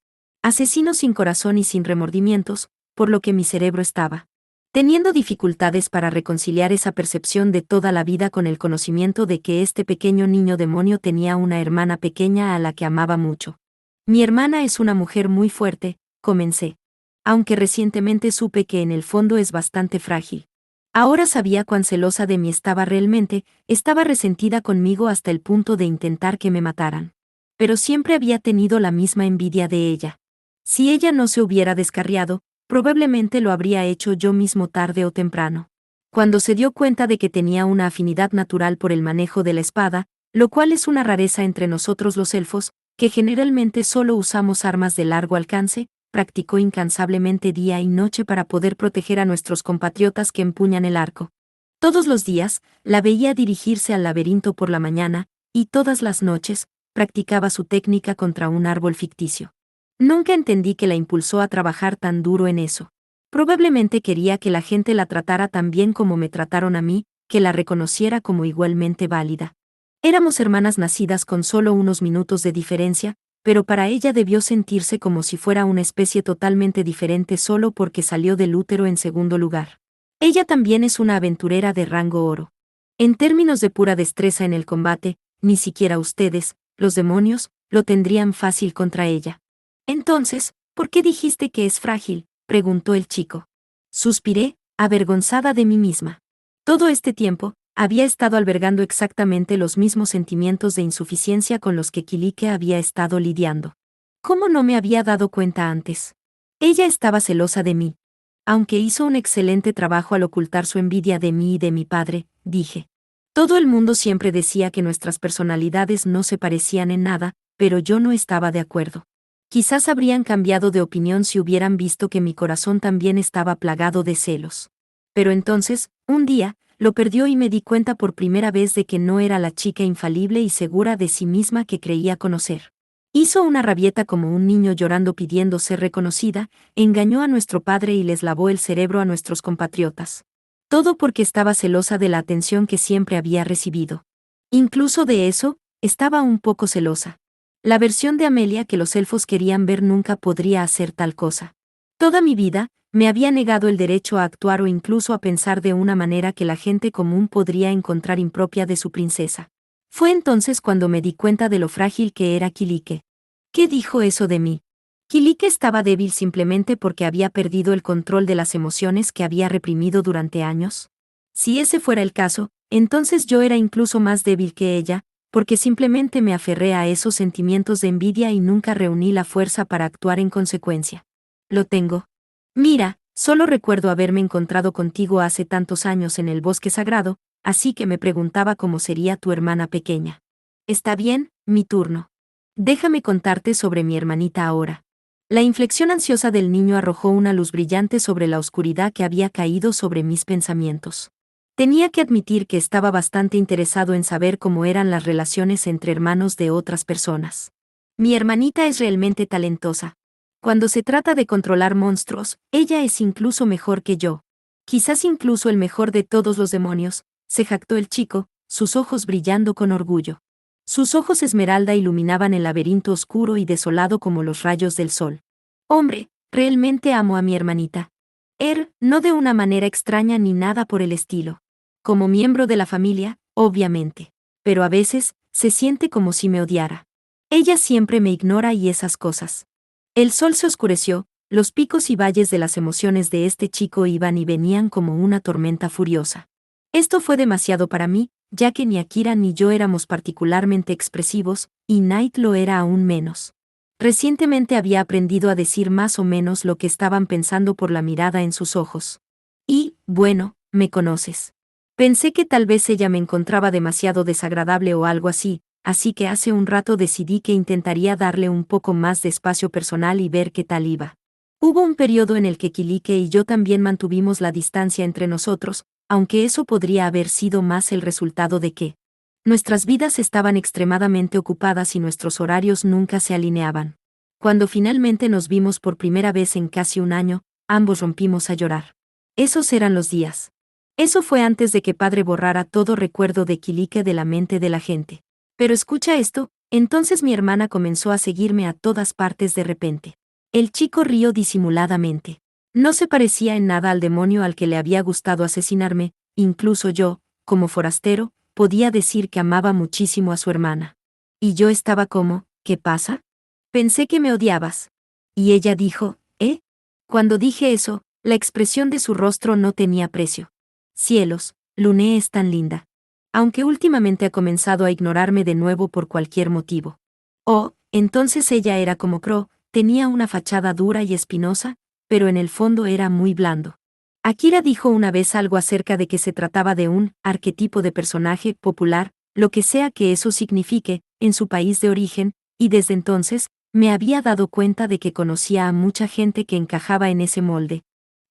asesinos sin corazón y sin remordimientos, por lo que mi cerebro estaba teniendo dificultades para reconciliar esa percepción de toda la vida con el conocimiento de que este pequeño niño demonio tenía una hermana pequeña a la que amaba mucho. Mi hermana es una mujer muy fuerte, comencé. Aunque recientemente supe que en el fondo es bastante frágil. Ahora sabía cuán celosa de mí estaba realmente, estaba resentida conmigo hasta el punto de intentar que me mataran. Pero siempre había tenido la misma envidia de ella. Si ella no se hubiera descarriado, probablemente lo habría hecho yo mismo tarde o temprano. Cuando se dio cuenta de que tenía una afinidad natural por el manejo de la espada, lo cual es una rareza entre nosotros los elfos, que generalmente solo usamos armas de largo alcance, practicó incansablemente día y noche para poder proteger a nuestros compatriotas que empuñan el arco. Todos los días, la veía dirigirse al laberinto por la mañana, y todas las noches, practicaba su técnica contra un árbol ficticio. Nunca entendí que la impulsó a trabajar tan duro en eso. Probablemente quería que la gente la tratara tan bien como me trataron a mí, que la reconociera como igualmente válida. Éramos hermanas nacidas con solo unos minutos de diferencia, pero para ella debió sentirse como si fuera una especie totalmente diferente solo porque salió del útero en segundo lugar. Ella también es una aventurera de rango oro. En términos de pura destreza en el combate, ni siquiera ustedes, los demonios, lo tendrían fácil contra ella. Entonces, ¿por qué dijiste que es frágil?, preguntó el chico. Suspiré, avergonzada de mí misma. Todo este tiempo, Había estado albergando exactamente los mismos sentimientos de insuficiencia con los que Kilike había estado lidiando. ¿Cómo no me había dado cuenta antes? Ella estaba celosa de mí. Aunque hizo un excelente trabajo al ocultar su envidia de mí y de mi padre, dije. Todo el mundo siempre decía que nuestras personalidades no se parecían en nada, pero yo no estaba de acuerdo. Quizás habrían cambiado de opinión si hubieran visto que mi corazón también estaba plagado de celos. Pero entonces, un día, lo perdió y me di cuenta por primera vez de que no era la chica infalible y segura de sí misma que creía conocer. Hizo una rabieta como un niño llorando pidiendo ser reconocida, engañó a nuestro padre y les lavó el cerebro a nuestros compatriotas. Todo porque estaba celosa de la atención que siempre había recibido. Incluso de eso, estaba un poco celosa. La versión de Amelia que los elfos querían ver nunca podría hacer tal cosa. Toda mi vida, me había negado el derecho a actuar o incluso a pensar de una manera que la gente común podría encontrar impropia de su princesa. Fue entonces cuando me di cuenta de lo frágil que era Kilike. ¿Qué dijo eso de mí? Kilike estaba débil simplemente porque había perdido el control de las emociones que había reprimido durante años. Si ese fuera el caso, entonces yo era incluso más débil que ella, porque simplemente me aferré a esos sentimientos de envidia y nunca reuní la fuerza para actuar en consecuencia. Lo tengo. Mira, solo recuerdo haberme encontrado contigo hace tantos años en el bosque sagrado, así que me preguntaba cómo sería tu hermana pequeña. Está bien, mi turno. Déjame contarte sobre mi hermanita ahora. La inflexión ansiosa del niño arrojó una luz brillante sobre la oscuridad que había caído sobre mis pensamientos. Tenía que admitir que estaba bastante interesado en saber cómo eran las relaciones entre hermanos de otras personas. Mi hermanita es realmente talentosa. Cuando se trata de controlar monstruos, ella es incluso mejor que yo. Quizás incluso el mejor de todos los demonios, se jactó el chico, sus ojos brillando con orgullo. Sus ojos esmeralda iluminaban el laberinto oscuro y desolado como los rayos del sol. Hombre, realmente amo a mi hermanita. No de una manera extraña ni nada por el estilo. Como miembro de la familia, obviamente. Pero a veces, se siente como si me odiara. Ella siempre me ignora y esas cosas. El sol se oscureció, los picos y valles de las emociones de este chico iban y venían como una tormenta furiosa. Esto fue demasiado para mí, ya que ni Akira ni yo éramos particularmente expresivos, y Knight lo era aún menos. Recientemente había aprendido a decir más o menos lo que estaban pensando por la mirada en sus ojos. Y, bueno, me conoces. Pensé que tal vez ella me encontraba demasiado desagradable o algo así que hace un rato decidí que intentaría darle un poco más de espacio personal y ver qué tal iba. Hubo un periodo en el que Kilike y yo también mantuvimos la distancia entre nosotros, aunque eso podría haber sido más el resultado de que nuestras vidas estaban extremadamente ocupadas y nuestros horarios nunca se alineaban. Cuando finalmente nos vimos por primera vez en casi un año, ambos rompimos a llorar. Esos eran los días. Eso fue antes de que padre borrara todo recuerdo de Kilike de la mente de la gente. Pero escucha esto, entonces mi hermana comenzó a seguirme a todas partes de repente. El chico rió disimuladamente. No se parecía en nada al demonio al que le había gustado asesinarme, incluso yo, como forastero, podía decir que amaba muchísimo a su hermana. Y yo estaba como, ¿qué pasa? Pensé que me odiabas. Y ella dijo, ¿eh? Cuando dije eso, la expresión de su rostro no tenía precio. Cielos, Lune es tan linda. Aunque últimamente ha comenzado a ignorarme de nuevo por cualquier motivo. Oh, entonces ella era como Crow, tenía una fachada dura y espinosa, pero en el fondo era muy blando. Akira dijo una vez algo acerca de que se trataba de un arquetipo de personaje popular, lo que sea que eso signifique, en su país de origen, y desde entonces, me había dado cuenta de que conocía a mucha gente que encajaba en ese molde.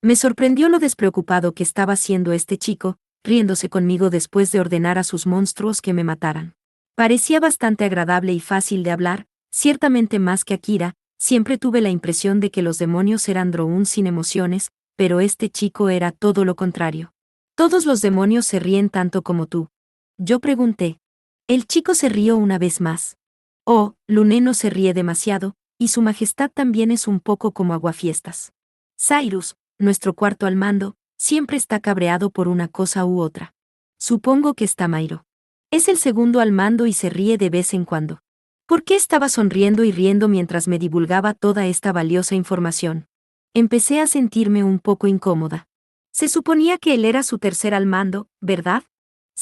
Me sorprendió lo despreocupado que estaba siendo este chico, riéndose conmigo después de ordenar a sus monstruos que me mataran. Parecía bastante agradable y fácil de hablar, ciertamente más que Akira. Siempre tuve la impresión de que los demonios eran drones sin emociones, pero este chico era todo lo contrario. ¿Todos los demonios se ríen tanto como tú? Yo pregunté. El chico se rió una vez más. Oh, Lune no se ríe demasiado, y su majestad también es un poco como aguafiestas. Cyrus, nuestro cuarto al mando, siempre está cabreado por una cosa u otra. Supongo que está Mairo. Es el segundo al mando y se ríe de vez en cuando. ¿Por qué estaba sonriendo y riendo mientras me divulgaba toda esta valiosa información? Empecé a sentirme un poco incómoda. Se suponía que él era su tercer al mando, ¿verdad?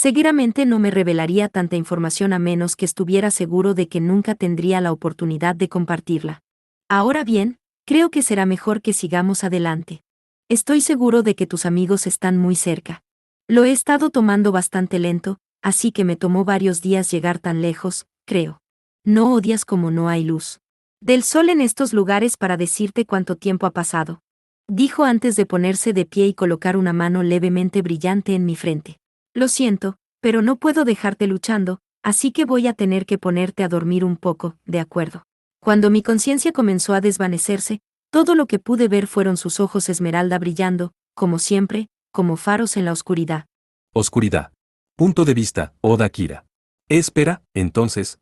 Seguramente no me revelaría tanta información a menos que estuviera seguro de que nunca tendría la oportunidad de compartirla. Ahora bien, creo que será mejor que sigamos adelante. Estoy seguro de que tus amigos están muy cerca. Lo he estado tomando bastante lento, así que me tomó varios días llegar tan lejos, creo. No odias como no hay luz del sol en estos lugares para decirte cuánto tiempo ha pasado. Dijo antes de ponerse de pie y colocar una mano levemente brillante en mi frente. Lo siento, pero no puedo dejarte luchando, así que voy a tener que ponerte a dormir un poco, ¿de acuerdo? Cuando mi conciencia comenzó a desvanecerse, todo lo que pude ver fueron sus ojos esmeralda brillando, como siempre, como faros en la oscuridad. Oscuridad. Punto de vista, Oda Kira. Espera, entonces,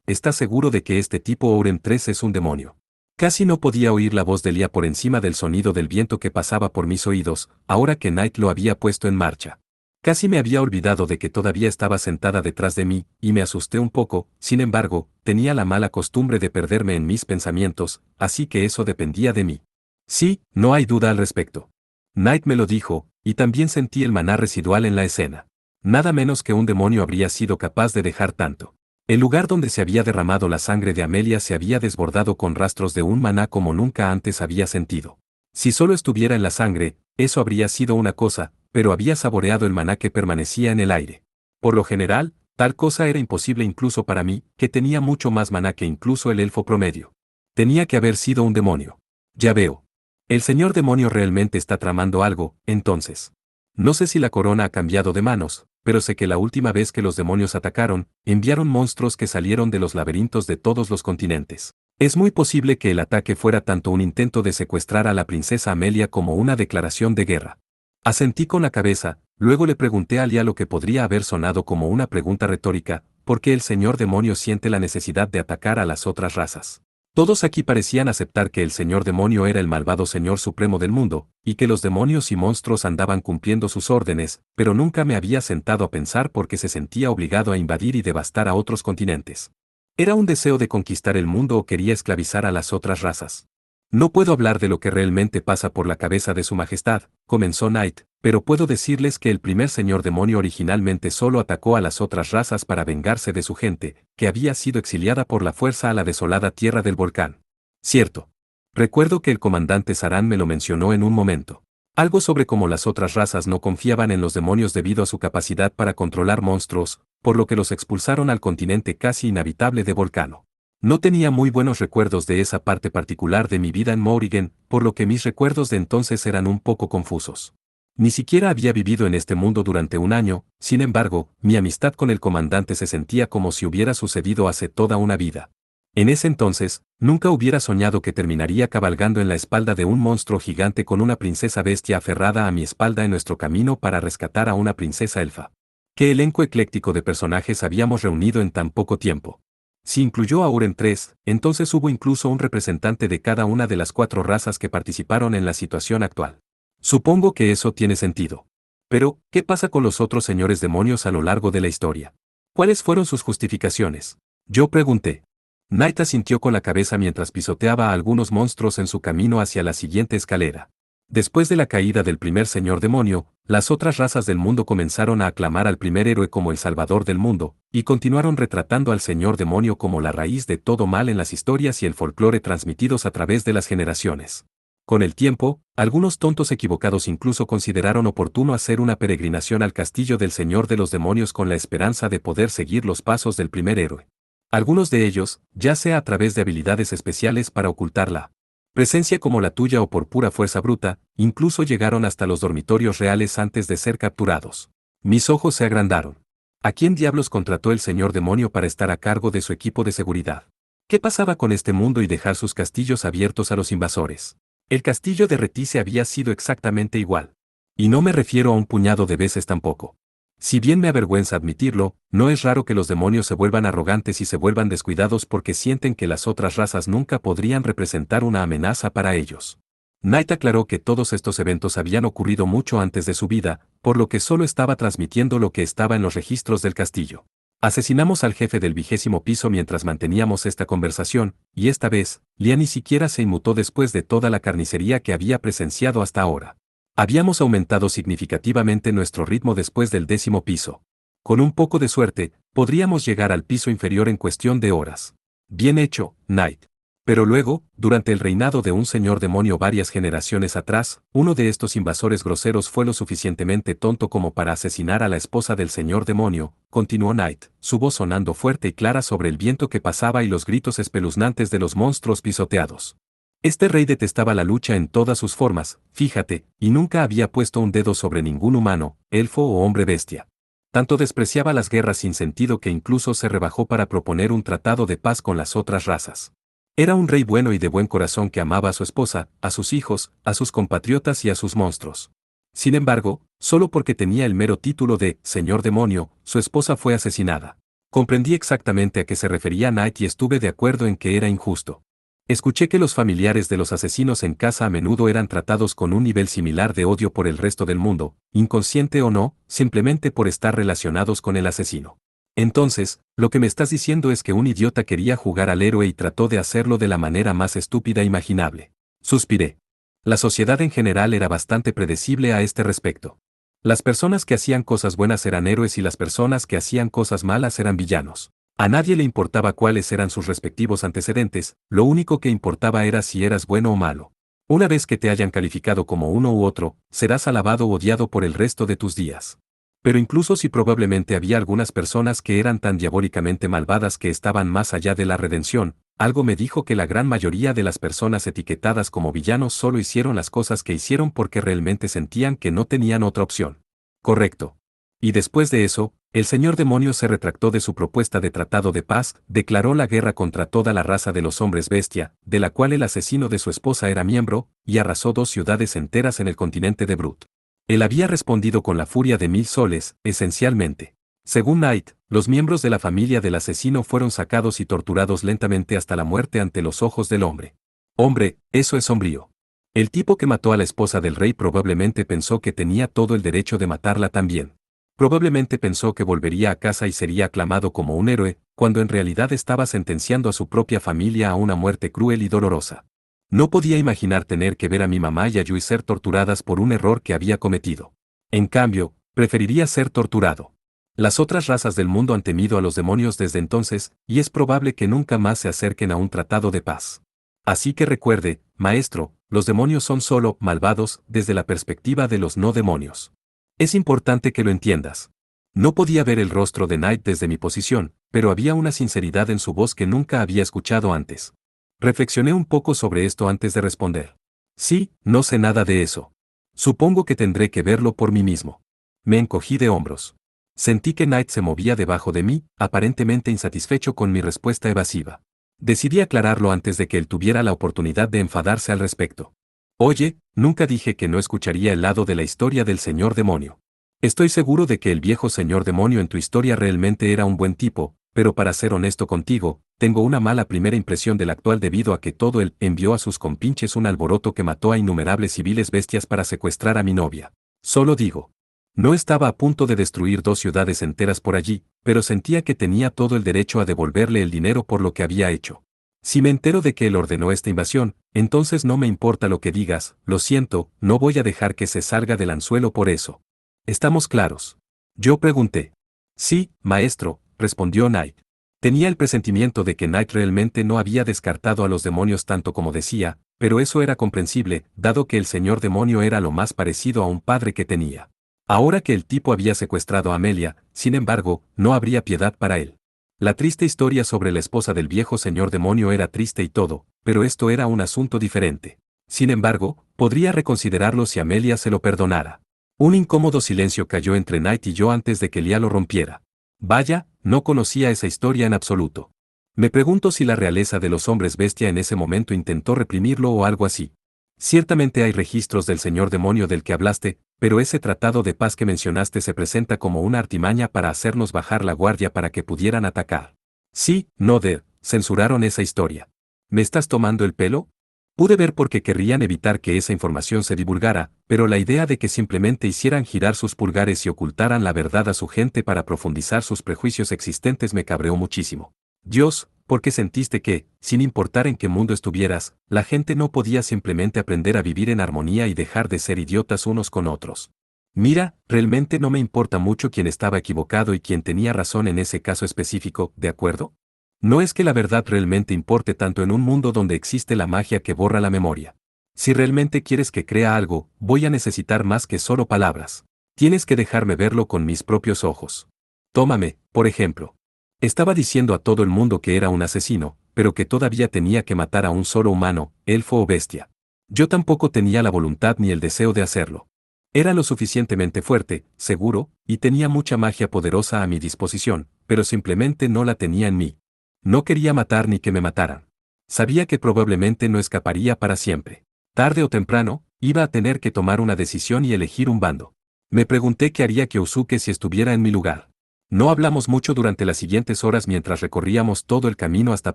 ¿estás seguro de que este tipo Ourem 3 es un demonio? Casi no podía oír la voz de Lia por encima del sonido del viento que pasaba por mis oídos, ahora que Knight lo había puesto en marcha. Casi me había olvidado de que todavía estaba sentada detrás de mí, y me asusté un poco, sin embargo, tenía la mala costumbre de perderme en mis pensamientos, así que eso dependía de mí. Sí, no hay duda al respecto. Knight me lo dijo, y también sentí el maná residual en la escena. Nada menos que un demonio habría sido capaz de dejar tanto. El lugar donde se había derramado la sangre de Amelia se había desbordado con rastros de un maná como nunca antes había sentido. Si solo estuviera en la sangre, eso habría sido una cosa, pero había saboreado el maná que permanecía en el aire. Por lo general, tal cosa era imposible incluso para mí, que tenía mucho más maná que incluso el elfo promedio. Tenía que haber sido un demonio. Ya veo. El señor demonio realmente está tramando algo, entonces. No sé si la corona ha cambiado de manos, pero sé que la última vez que los demonios atacaron, enviaron monstruos que salieron de los laberintos de todos los continentes. Es muy posible que el ataque fuera tanto un intento de secuestrar a la princesa Amelia como una declaración de guerra. Asentí con la cabeza, luego le pregunté a Lia lo que podría haber sonado como una pregunta retórica, ¿por qué el señor demonio siente la necesidad de atacar a las otras razas? Todos aquí parecían aceptar que el señor demonio era el malvado señor supremo del mundo, y que los demonios y monstruos andaban cumpliendo sus órdenes, pero nunca me había sentado a pensar por qué se sentía obligado a invadir y devastar a otros continentes. ¿Era un deseo de conquistar el mundo o quería esclavizar a las otras razas? No puedo hablar de lo que realmente pasa por la cabeza de su majestad, comenzó Knight, pero puedo decirles que el primer señor demonio originalmente solo atacó a las otras razas para vengarse de su gente, que había sido exiliada por la fuerza a la desolada tierra del volcán. Cierto. Recuerdo que el comandante Saran me lo mencionó en un momento. Algo sobre cómo las otras razas no confiaban en los demonios debido a su capacidad para controlar monstruos, por lo que los expulsaron al continente casi inhabitable de Volcano. No tenía muy buenos recuerdos de esa parte particular de mi vida en Morrigan, por lo que mis recuerdos de entonces eran un poco confusos. Ni siquiera había vivido en este mundo durante un año, sin embargo, mi amistad con el comandante se sentía como si hubiera sucedido hace toda una vida. En ese entonces, nunca hubiera soñado que terminaría cabalgando en la espalda de un monstruo gigante con una princesa bestia aferrada a mi espalda en nuestro camino para rescatar a una princesa elfa. ¿Qué elenco ecléctico de personajes habíamos reunido en tan poco tiempo? Si incluyó a Ourem 3, entonces hubo incluso un representante de cada una de las 4 razas que participaron en la situación actual. Supongo que eso tiene sentido. Pero, ¿qué pasa con los otros señores demonios a lo largo de la historia? ¿Cuáles fueron sus justificaciones? Yo pregunté. Knight asintió con la cabeza mientras pisoteaba a algunos monstruos en su camino hacia la siguiente escalera. Después de la caída del primer señor demonio, las otras razas del mundo comenzaron a aclamar al primer héroe como el salvador del mundo, y continuaron retratando al señor demonio como la raíz de todo mal en las historias y el folclore transmitidos a través de las generaciones. Con el tiempo, algunos tontos equivocados incluso consideraron oportuno hacer una peregrinación al castillo del señor de los demonios con la esperanza de poder seguir los pasos del primer héroe. Algunos de ellos, ya sea a través de habilidades especiales para ocultarla, presencia como la tuya o por pura fuerza bruta, incluso llegaron hasta los dormitorios reales antes de ser capturados. Mis ojos se agrandaron. ¿A quién diablos contrató el señor demonio para estar a cargo de su equipo de seguridad? ¿Qué pasaba con este mundo y dejar sus castillos abiertos a los invasores? El castillo de Retice había sido exactamente igual. Y no me refiero a un puñado de veces tampoco. Si bien me avergüenza admitirlo, no es raro que los demonios se vuelvan arrogantes y se vuelvan descuidados porque sienten que las otras razas nunca podrían representar una amenaza para ellos. Knight aclaró que todos estos eventos habían ocurrido mucho antes de su vida, por lo que solo estaba transmitiendo lo que estaba en los registros del castillo. Asesinamos al jefe del 20º piso mientras manteníamos esta conversación, y esta vez, Lia ni siquiera se inmutó después de toda la carnicería que había presenciado hasta ahora. Habíamos aumentado significativamente nuestro ritmo después del 10º piso. Con un poco de suerte, podríamos llegar al piso inferior en cuestión de horas. Bien hecho, Knight. Pero luego, durante el reinado de un señor demonio varias generaciones atrás, uno de estos invasores groseros fue lo suficientemente tonto como para asesinar a la esposa del señor demonio, continuó Knight, su voz sonando fuerte y clara sobre el viento que pasaba y los gritos espeluznantes de los monstruos pisoteados. Este rey detestaba la lucha en todas sus formas, fíjate, y nunca había puesto un dedo sobre ningún humano, elfo o hombre bestia. Tanto despreciaba las guerras sin sentido que incluso se rebajó para proponer un tratado de paz con las otras razas. Era un rey bueno y de buen corazón que amaba a su esposa, a sus hijos, a sus compatriotas y a sus monstruos. Sin embargo, solo porque tenía el mero título de Señor Demonio, su esposa fue asesinada. Comprendí exactamente a qué se refería Knight y estuve de acuerdo en que era injusto. Escuché que los familiares de los asesinos en casa a menudo eran tratados con un nivel similar de odio por el resto del mundo, inconsciente o no, simplemente por estar relacionados con el asesino. Entonces, lo que me estás diciendo es que un idiota quería jugar al héroe y trató de hacerlo de la manera más estúpida imaginable. Suspiré. La sociedad en general era bastante predecible a este respecto. Las personas que hacían cosas buenas eran héroes y las personas que hacían cosas malas eran villanos. A nadie le importaba cuáles eran sus respectivos antecedentes, lo único que importaba era si eras bueno o malo. Una vez que te hayan calificado como uno u otro, serás alabado o odiado por el resto de tus días. Pero incluso si probablemente había algunas personas que eran tan diabólicamente malvadas que estaban más allá de la redención, algo me dijo que la gran mayoría de las personas etiquetadas como villanos solo hicieron las cosas que hicieron porque realmente sentían que no tenían otra opción. Correcto. Y después de eso, el señor demonio se retractó de su propuesta de tratado de paz, declaró la guerra contra toda la raza de los hombres bestia, de la cual el asesino de su esposa era miembro, y arrasó 2 ciudades enteras en el continente de Brut. Él había respondido con la furia de 1000 soles, esencialmente. Según Knight, los miembros de la familia del asesino fueron sacados y torturados lentamente hasta la muerte ante los ojos del hombre. Hombre, eso es sombrío. El tipo que mató a la esposa del rey probablemente pensó que tenía todo el derecho de matarla también. Probablemente pensó que volvería a casa y sería aclamado como un héroe, cuando en realidad estaba sentenciando a su propia familia a una muerte cruel y dolorosa. No podía imaginar tener que ver a mi mamá y a Yui ser torturadas por un error que había cometido. En cambio, preferiría ser torturado. Las otras razas del mundo han temido a los demonios desde entonces, y es probable que nunca más se acerquen a un tratado de paz. Así que recuerde, maestro, los demonios son solo malvados desde la perspectiva de los no demonios. Es importante que lo entiendas. No podía ver el rostro de Knight desde mi posición, pero había una sinceridad en su voz que nunca había escuchado antes. Reflexioné un poco sobre esto antes de responder. Sí, no sé nada de eso. Supongo que tendré que verlo por mí mismo. Me encogí de hombros. Sentí que Knight se movía debajo de mí, aparentemente insatisfecho con mi respuesta evasiva. Decidí aclararlo antes de que él tuviera la oportunidad de enfadarse al respecto. Oye, nunca dije que no escucharía el lado de la historia del señor demonio. Estoy seguro de que el viejo señor demonio en tu historia realmente era un buen tipo, pero para ser honesto contigo, tengo una mala primera impresión del actual debido a que todo él envió a sus compinches un alboroto que mató a innumerables civiles bestias para secuestrar a mi novia. Solo digo. No estaba a punto de destruir 2 ciudades enteras por allí, pero sentía que tenía todo el derecho a devolverle el dinero por lo que había hecho. Si me entero de que él ordenó esta invasión, entonces no me importa lo que digas, lo siento, no voy a dejar que se salga del anzuelo por eso. ¿Estamos claros? Yo pregunté. Sí, maestro, respondió Knight. Tenía el presentimiento de que Knight realmente no había descartado a los demonios tanto como decía, pero eso era comprensible, dado que el señor demonio era lo más parecido a un padre que tenía. Ahora que el tipo había secuestrado a Amelia, sin embargo, no habría piedad para él. La triste historia sobre la esposa del viejo señor demonio era triste y todo, pero esto era un asunto diferente. Sin embargo, podría reconsiderarlo si Amelia se lo perdonara. Un incómodo silencio cayó entre Knight y yo antes de que Lia lo rompiera. Vaya, no conocía esa historia en absoluto. Me pregunto si la realeza de los hombres bestia en ese momento intentó reprimirlo o algo así. Ciertamente hay registros del señor demonio del que hablaste, pero ese tratado de paz que mencionaste se presenta como una artimaña para hacernos bajar la guardia para que pudieran atacar. Sí, Noder, censuraron esa historia. ¿Me estás tomando el pelo? Pude ver por qué querrían evitar que esa información se divulgara, pero la idea de que simplemente hicieran girar sus pulgares y ocultaran la verdad a su gente para profundizar sus prejuicios existentes me cabreó muchísimo. Dios, ¿por qué sentiste que, sin importar en qué mundo estuvieras, la gente no podía simplemente aprender a vivir en armonía y dejar de ser idiotas unos con otros? Mira, realmente no me importa mucho quién estaba equivocado y quién tenía razón en ese caso específico, ¿de acuerdo? No es que la verdad realmente importe tanto en un mundo donde existe la magia que borra la memoria. Si realmente quieres que crea algo, voy a necesitar más que solo palabras. Tienes que dejarme verlo con mis propios ojos. Tómame, por ejemplo. Estaba diciendo a todo el mundo que era un asesino, pero que todavía tenía que matar a un solo humano, elfo o bestia. Yo tampoco tenía la voluntad ni el deseo de hacerlo. Era lo suficientemente fuerte, seguro, y tenía mucha magia poderosa a mi disposición, pero simplemente no la tenía en mí. No quería matar ni que me mataran. Sabía que probablemente no escaparía para siempre. Tarde o temprano, iba a tener que tomar una decisión y elegir un bando. Me pregunté qué haría Kyosuke si estuviera en mi lugar. No hablamos mucho durante las siguientes horas mientras recorríamos todo el camino hasta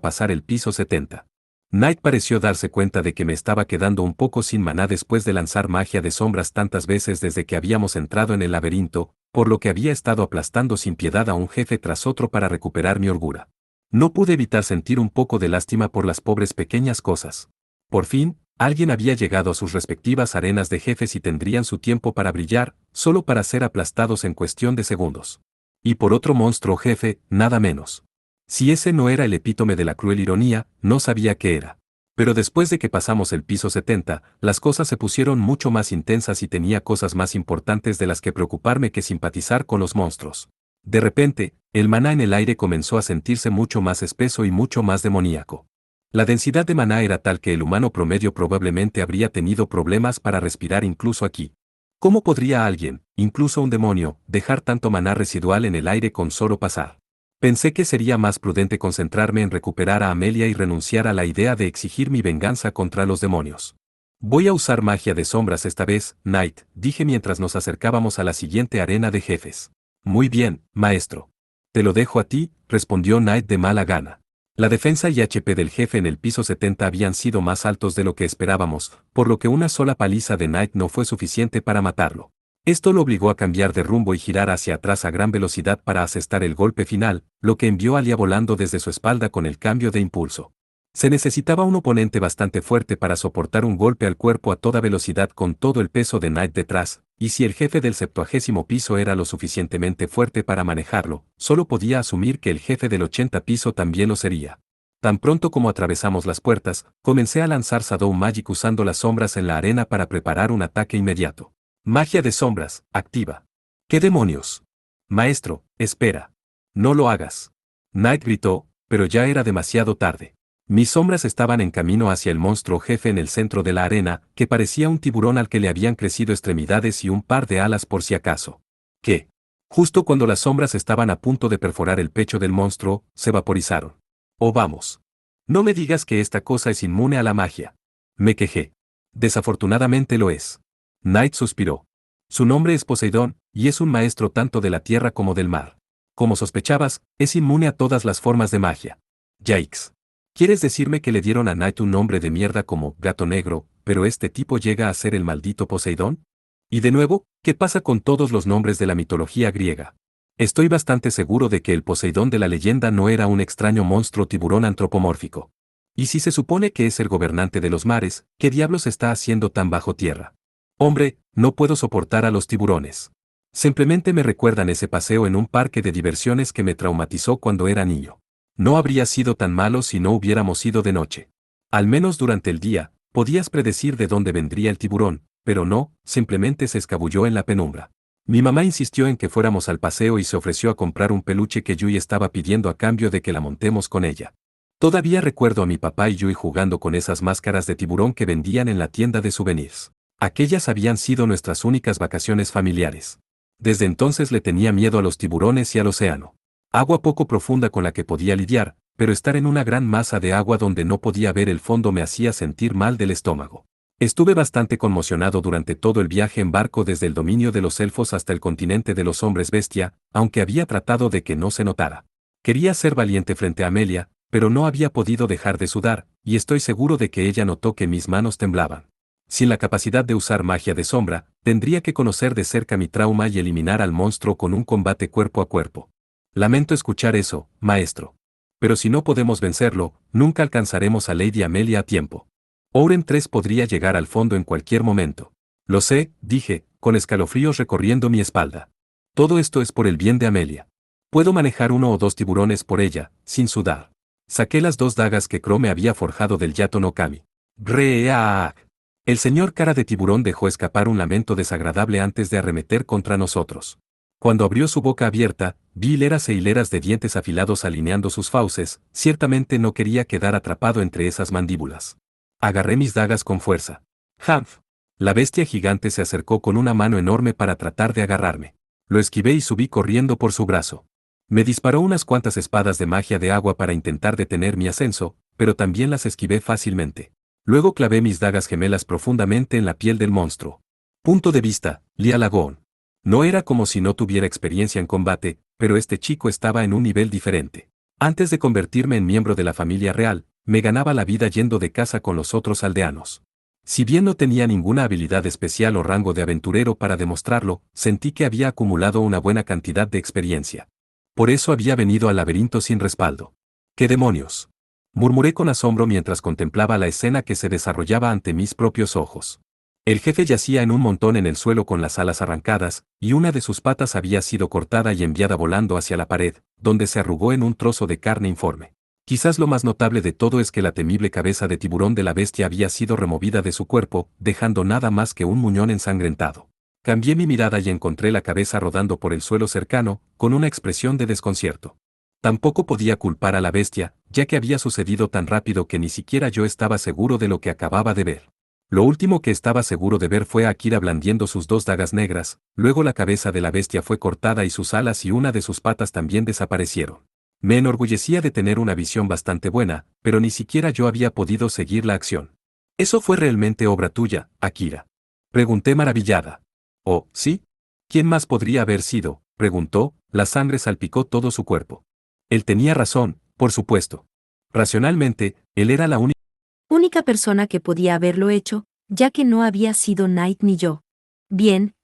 pasar el piso 70. Knight pareció darse cuenta de que me estaba quedando un poco sin maná después de lanzar magia de sombras tantas veces desde que habíamos entrado en el laberinto, por lo que había estado aplastando sin piedad a un jefe tras otro para recuperar mi holgura. No pude evitar sentir un poco de lástima por las pobres pequeñas cosas. Por fin, alguien había llegado a sus respectivas arenas de jefes y tendrían su tiempo para brillar, solo para ser aplastados en cuestión de segundos. Y por otro monstruo jefe, nada menos. Si ese no era el epítome de la cruel ironía, no sabía qué era. Pero después de que pasamos el piso 70, las cosas se pusieron mucho más intensas y tenía cosas más importantes de las que preocuparme que simpatizar con los monstruos. De repente, el maná en el aire comenzó a sentirse mucho más espeso y mucho más demoníaco. La densidad de maná era tal que el humano promedio probablemente habría tenido problemas para respirar incluso aquí. ¿Cómo podría alguien, incluso un demonio, dejar tanto maná residual en el aire con solo pasar? Pensé que sería más prudente concentrarme en recuperar a Amelia y renunciar a la idea de exigir mi venganza contra los demonios. Voy a usar magia de sombras esta vez, Knight, dije mientras nos acercábamos a la siguiente arena de jefes. Muy bien, maestro. Te lo dejo a ti, respondió Knight de mala gana. La defensa y HP del jefe en el piso 70 habían sido más altos de lo que esperábamos, por lo que una sola paliza de Knight no fue suficiente para matarlo. Esto lo obligó a cambiar de rumbo y girar hacia atrás a gran velocidad para asestar el golpe final, lo que envió a Alia volando desde su espalda con el cambio de impulso. Se necesitaba un oponente bastante fuerte para soportar un golpe al cuerpo a toda velocidad con todo el peso de Knight detrás, y si el jefe del 70º piso era lo suficientemente fuerte para manejarlo, solo podía asumir que el jefe del 80 piso también lo sería. Tan pronto como atravesamos las puertas, comencé a lanzar Shadow Magic usando las sombras en la arena para preparar un ataque inmediato. Magia de sombras, activa. ¿Qué demonios? Maestro, espera. No lo hagas. Knight gritó, pero ya era demasiado tarde. Mis sombras estaban en camino hacia el monstruo jefe en el centro de la arena, que parecía un tiburón al que le habían crecido extremidades y un par de alas por si acaso. ¿Qué? Justo cuando las sombras estaban a punto de perforar el pecho del monstruo, se vaporizaron. Oh vamos. No me digas que esta cosa es inmune a la magia. Me quejé. Desafortunadamente lo es. Knight suspiró. Su nombre es Poseidón, y es un maestro tanto de la tierra como del mar. Como sospechabas, es inmune a todas las formas de magia. Yikes. ¿Quieres decirme que le dieron a Knight un nombre de mierda como Gato Negro, pero este tipo llega a ser el maldito Poseidón? Y de nuevo, ¿qué pasa con todos los nombres de la mitología griega? Estoy bastante seguro de que el Poseidón de la leyenda no era un extraño monstruo tiburón antropomórfico. Y si se supone que es el gobernante de los mares, ¿qué diablos está haciendo tan bajo tierra? Hombre, no puedo soportar a los tiburones. Simplemente me recuerdan ese paseo en un parque de diversiones que me traumatizó cuando era niño. No habría sido tan malo si no hubiéramos ido de noche. Al menos durante el día, podías predecir de dónde vendría el tiburón, pero no, simplemente se escabulló en la penumbra. Mi mamá insistió en que fuéramos al paseo y se ofreció a comprar un peluche que Yui estaba pidiendo a cambio de que la montemos con ella. Todavía recuerdo a mi papá y Yui jugando con esas máscaras de tiburón que vendían en la tienda de souvenirs. Aquellas habían sido nuestras únicas vacaciones familiares. Desde entonces le tenía miedo a los tiburones y al océano. Agua poco profunda con la que podía lidiar, pero estar en una gran masa de agua donde no podía ver el fondo me hacía sentir mal del estómago. Estuve bastante conmocionado durante todo el viaje en barco desde el dominio de los elfos hasta el continente de los hombres bestia, aunque había tratado de que no se notara. Quería ser valiente frente a Amelia, pero no había podido dejar de sudar, y estoy seguro de que ella notó que mis manos temblaban. Sin la capacidad de usar magia de sombra, tendría que conocer de cerca mi trauma y eliminar al monstruo con un combate cuerpo a cuerpo. Lamento escuchar eso, maestro. Pero si no podemos vencerlo, nunca alcanzaremos a Lady Amelia a tiempo. Oren 3 podría llegar al fondo en cualquier momento. Lo sé, dije, con escalofríos recorriendo mi espalda. Todo esto es por el bien de Amelia. Puedo manejar 1 o 2 tiburones por ella, sin sudar. Saqué las 2 dagas que Crow me había forjado del Yato no Kami. ¡Reaak! El señor cara de tiburón dejó escapar un lamento desagradable antes de arremeter contra nosotros. Cuando abrió su boca abierta, vi hileras e hileras de dientes afilados alineando sus fauces, ciertamente no quería quedar atrapado entre esas mandíbulas. Agarré mis dagas con fuerza. ¡Hanf! La bestia gigante se acercó con una mano enorme para tratar de agarrarme. Lo esquivé y subí corriendo por su brazo. Me disparó unas cuantas espadas de magia de agua para intentar detener mi ascenso, pero también las esquivé fácilmente. Luego clavé mis dagas gemelas profundamente en la piel del monstruo. Punto de vista, Lia Lagón. No era como si no tuviera experiencia en combate, pero este chico estaba en un nivel diferente. Antes de convertirme en miembro de la familia real, me ganaba la vida yendo de caza con los otros aldeanos. Si bien no tenía ninguna habilidad especial o rango de aventurero para demostrarlo, sentí que había acumulado una buena cantidad de experiencia. Por eso había venido al laberinto sin respaldo. ¡Qué demonios! Murmuré con asombro mientras contemplaba la escena que se desarrollaba ante mis propios ojos. El jefe yacía en un montón en el suelo con las alas arrancadas, y una de sus patas había sido cortada y enviada volando hacia la pared, donde se arrugó en un trozo de carne informe. Quizás lo más notable de todo es que la temible cabeza de tiburón de la bestia había sido removida de su cuerpo, dejando nada más que un muñón ensangrentado. Cambié mi mirada y encontré la cabeza rodando por el suelo cercano, con una expresión de desconcierto. Tampoco podía culpar a la bestia, ya que había sucedido tan rápido que ni siquiera yo estaba seguro de lo que acababa de ver. Lo último que estaba seguro de ver fue a Akira blandiendo sus 2 dagas negras, luego la cabeza de la bestia fue cortada y sus alas y una de sus patas también desaparecieron. Me enorgullecía de tener una visión bastante buena, pero ni siquiera yo había podido seguir la acción. ¿Eso fue realmente obra tuya, Akira? Pregunté maravillada. ¿Oh, sí? ¿Quién más podría haber sido? Preguntó, la sangre salpicó todo su cuerpo. Él tenía razón, por supuesto. Racionalmente, él era la única persona que podía haberlo hecho, ya que no había sido Knight ni yo. Bien,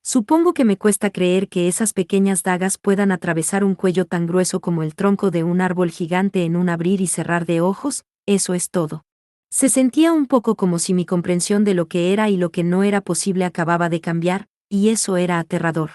supongo que me cuesta creer que esas pequeñas dagas puedan atravesar un cuello tan grueso como el tronco de un árbol gigante en un abrir y cerrar de ojos, eso es todo. Se sentía un poco como si mi comprensión de lo que era y lo que no era posible acababa de cambiar, y eso era aterrador.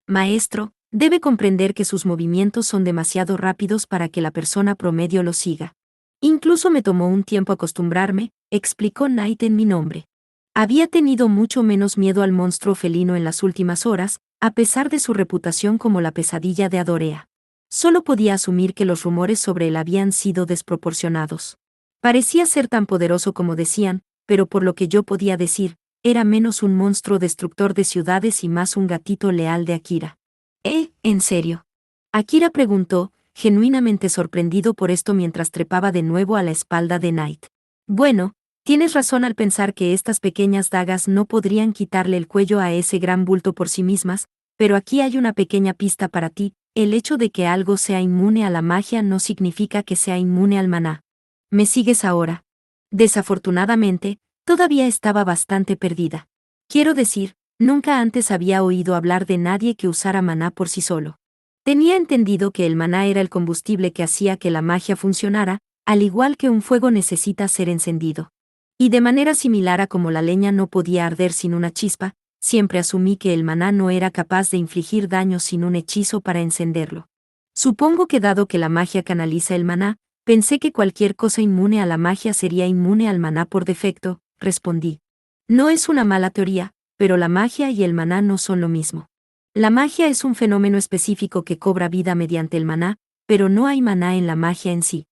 Maestro, debe comprender que sus movimientos son demasiado rápidos para que la persona promedio los siga. Incluso me tomó un tiempo acostumbrarme, explicó Knight en mi nombre. Había tenido mucho menos miedo al monstruo felino en las últimas horas, a pesar de su reputación como la pesadilla de Adorea. Solo podía asumir que los rumores sobre él habían sido desproporcionados. Parecía ser tan poderoso como decían, pero por lo que yo podía decir, era menos un monstruo destructor de ciudades y más un gatito leal de Akira. ¿En serio? Akira preguntó, genuinamente sorprendido por esto mientras trepaba de nuevo a la espalda de Knight. Bueno, tienes razón al pensar que estas pequeñas dagas no podrían quitarle el cuello a ese gran bulto por sí mismas, pero aquí hay una pequeña pista para ti, el hecho de que algo sea inmune a la magia no significa que sea inmune al maná. ¿Me sigues ahora? Desafortunadamente, todavía estaba bastante perdida. Quiero decir, nunca antes había oído hablar de nadie que usara maná por sí solo. Tenía entendido que el maná era el combustible que hacía que la magia funcionara, al igual que un fuego necesita ser encendido. Y de manera similar a como la leña no podía arder sin una chispa, siempre asumí que el maná no era capaz de infligir daño sin un hechizo para encenderlo. Supongo que dado que la magia canaliza el maná, pensé que cualquier cosa inmune a la magia sería inmune al maná por defecto, respondí. No es una mala teoría, pero la magia y el maná no son lo mismo. La magia es un fenómeno específico que cobra vida mediante el maná, pero no hay maná en la magia en sí.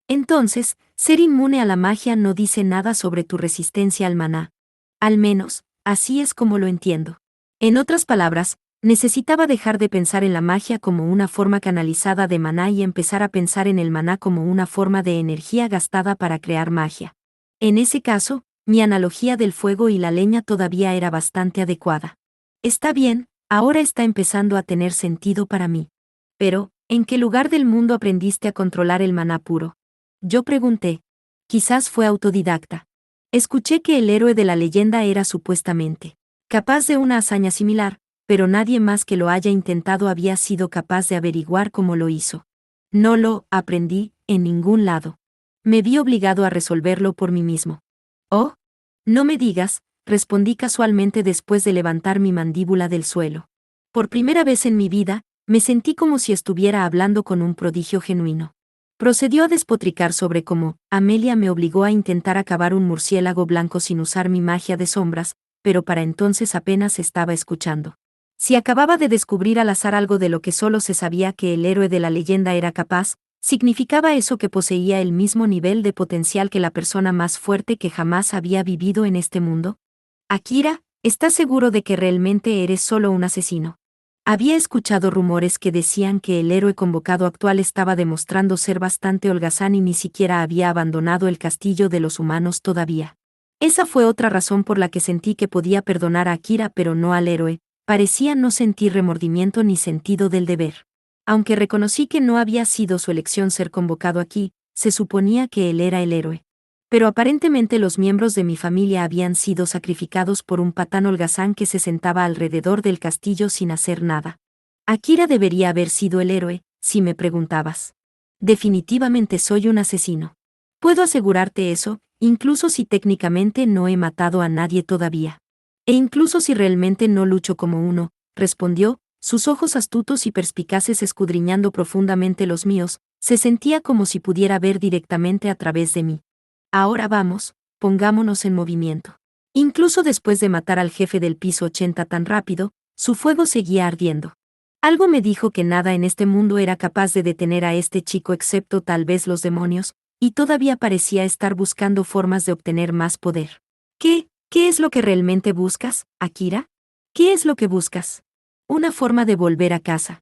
Entonces, ser inmune a la magia no dice nada sobre tu resistencia al maná. Al menos, así es como lo entiendo. En otras palabras, necesitaba dejar de pensar en la magia como una forma canalizada de maná y empezar a pensar en el maná como una forma de energía gastada para crear magia. En ese caso, mi analogía del fuego y la leña todavía era bastante adecuada. Está bien, ahora está empezando a tener sentido para mí. Pero, ¿en qué lugar del mundo aprendiste a controlar el maná puro? Yo pregunté. Quizás fue autodidacta. Escuché que el héroe de la leyenda era supuestamente capaz de una hazaña similar, pero nadie más que lo haya intentado había sido capaz de averiguar cómo lo hizo. No lo aprendí en ningún lado. Me vi obligado a resolverlo por mí mismo. Oh, no me digas, respondí casualmente después de levantar mi mandíbula del suelo. Por primera vez en mi vida, me sentí como si estuviera hablando con un prodigio genuino. Procedió a despotricar sobre cómo Amelia me obligó a intentar acabar un murciélago blanco sin usar mi magia de sombras, pero para entonces apenas estaba escuchando. Si acababa de descubrir al azar algo de lo que solo se sabía que el héroe de la leyenda era capaz, ¿significaba eso que poseía el mismo nivel de potencial que la persona más fuerte que jamás había vivido en este mundo? Akira, ¿estás seguro de que realmente eres solo un asesino? Había escuchado rumores que decían que el héroe convocado actual estaba demostrando ser bastante holgazán y ni siquiera había abandonado el castillo de los humanos todavía. Esa fue otra razón por la que sentí que podía perdonar a Akira pero no al héroe. Parecía no sentir remordimiento ni sentido del deber. Aunque reconocí que no había sido su elección ser convocado aquí, se suponía que él era el héroe. Pero aparentemente los miembros de mi familia habían sido sacrificados por un patán holgazán que se sentaba alrededor del castillo sin hacer nada. Akira debería haber sido el héroe, si me preguntabas. Definitivamente soy un asesino. Puedo asegurarte eso, incluso si técnicamente no he matado a nadie todavía. E incluso si realmente no lucho como uno, respondió, sus ojos astutos y perspicaces escudriñando profundamente los míos, se sentía como si pudiera ver directamente a través de mí. Ahora vamos, pongámonos en movimiento. Incluso después de matar al jefe del piso 80 tan rápido, su fuego seguía ardiendo. Algo me dijo que nada en este mundo era capaz de detener a este chico excepto tal vez los demonios, y todavía parecía estar buscando formas de obtener más poder. ¿Qué es lo que realmente buscas, Akira? ¿Qué es lo que buscas? Una forma de volver a casa.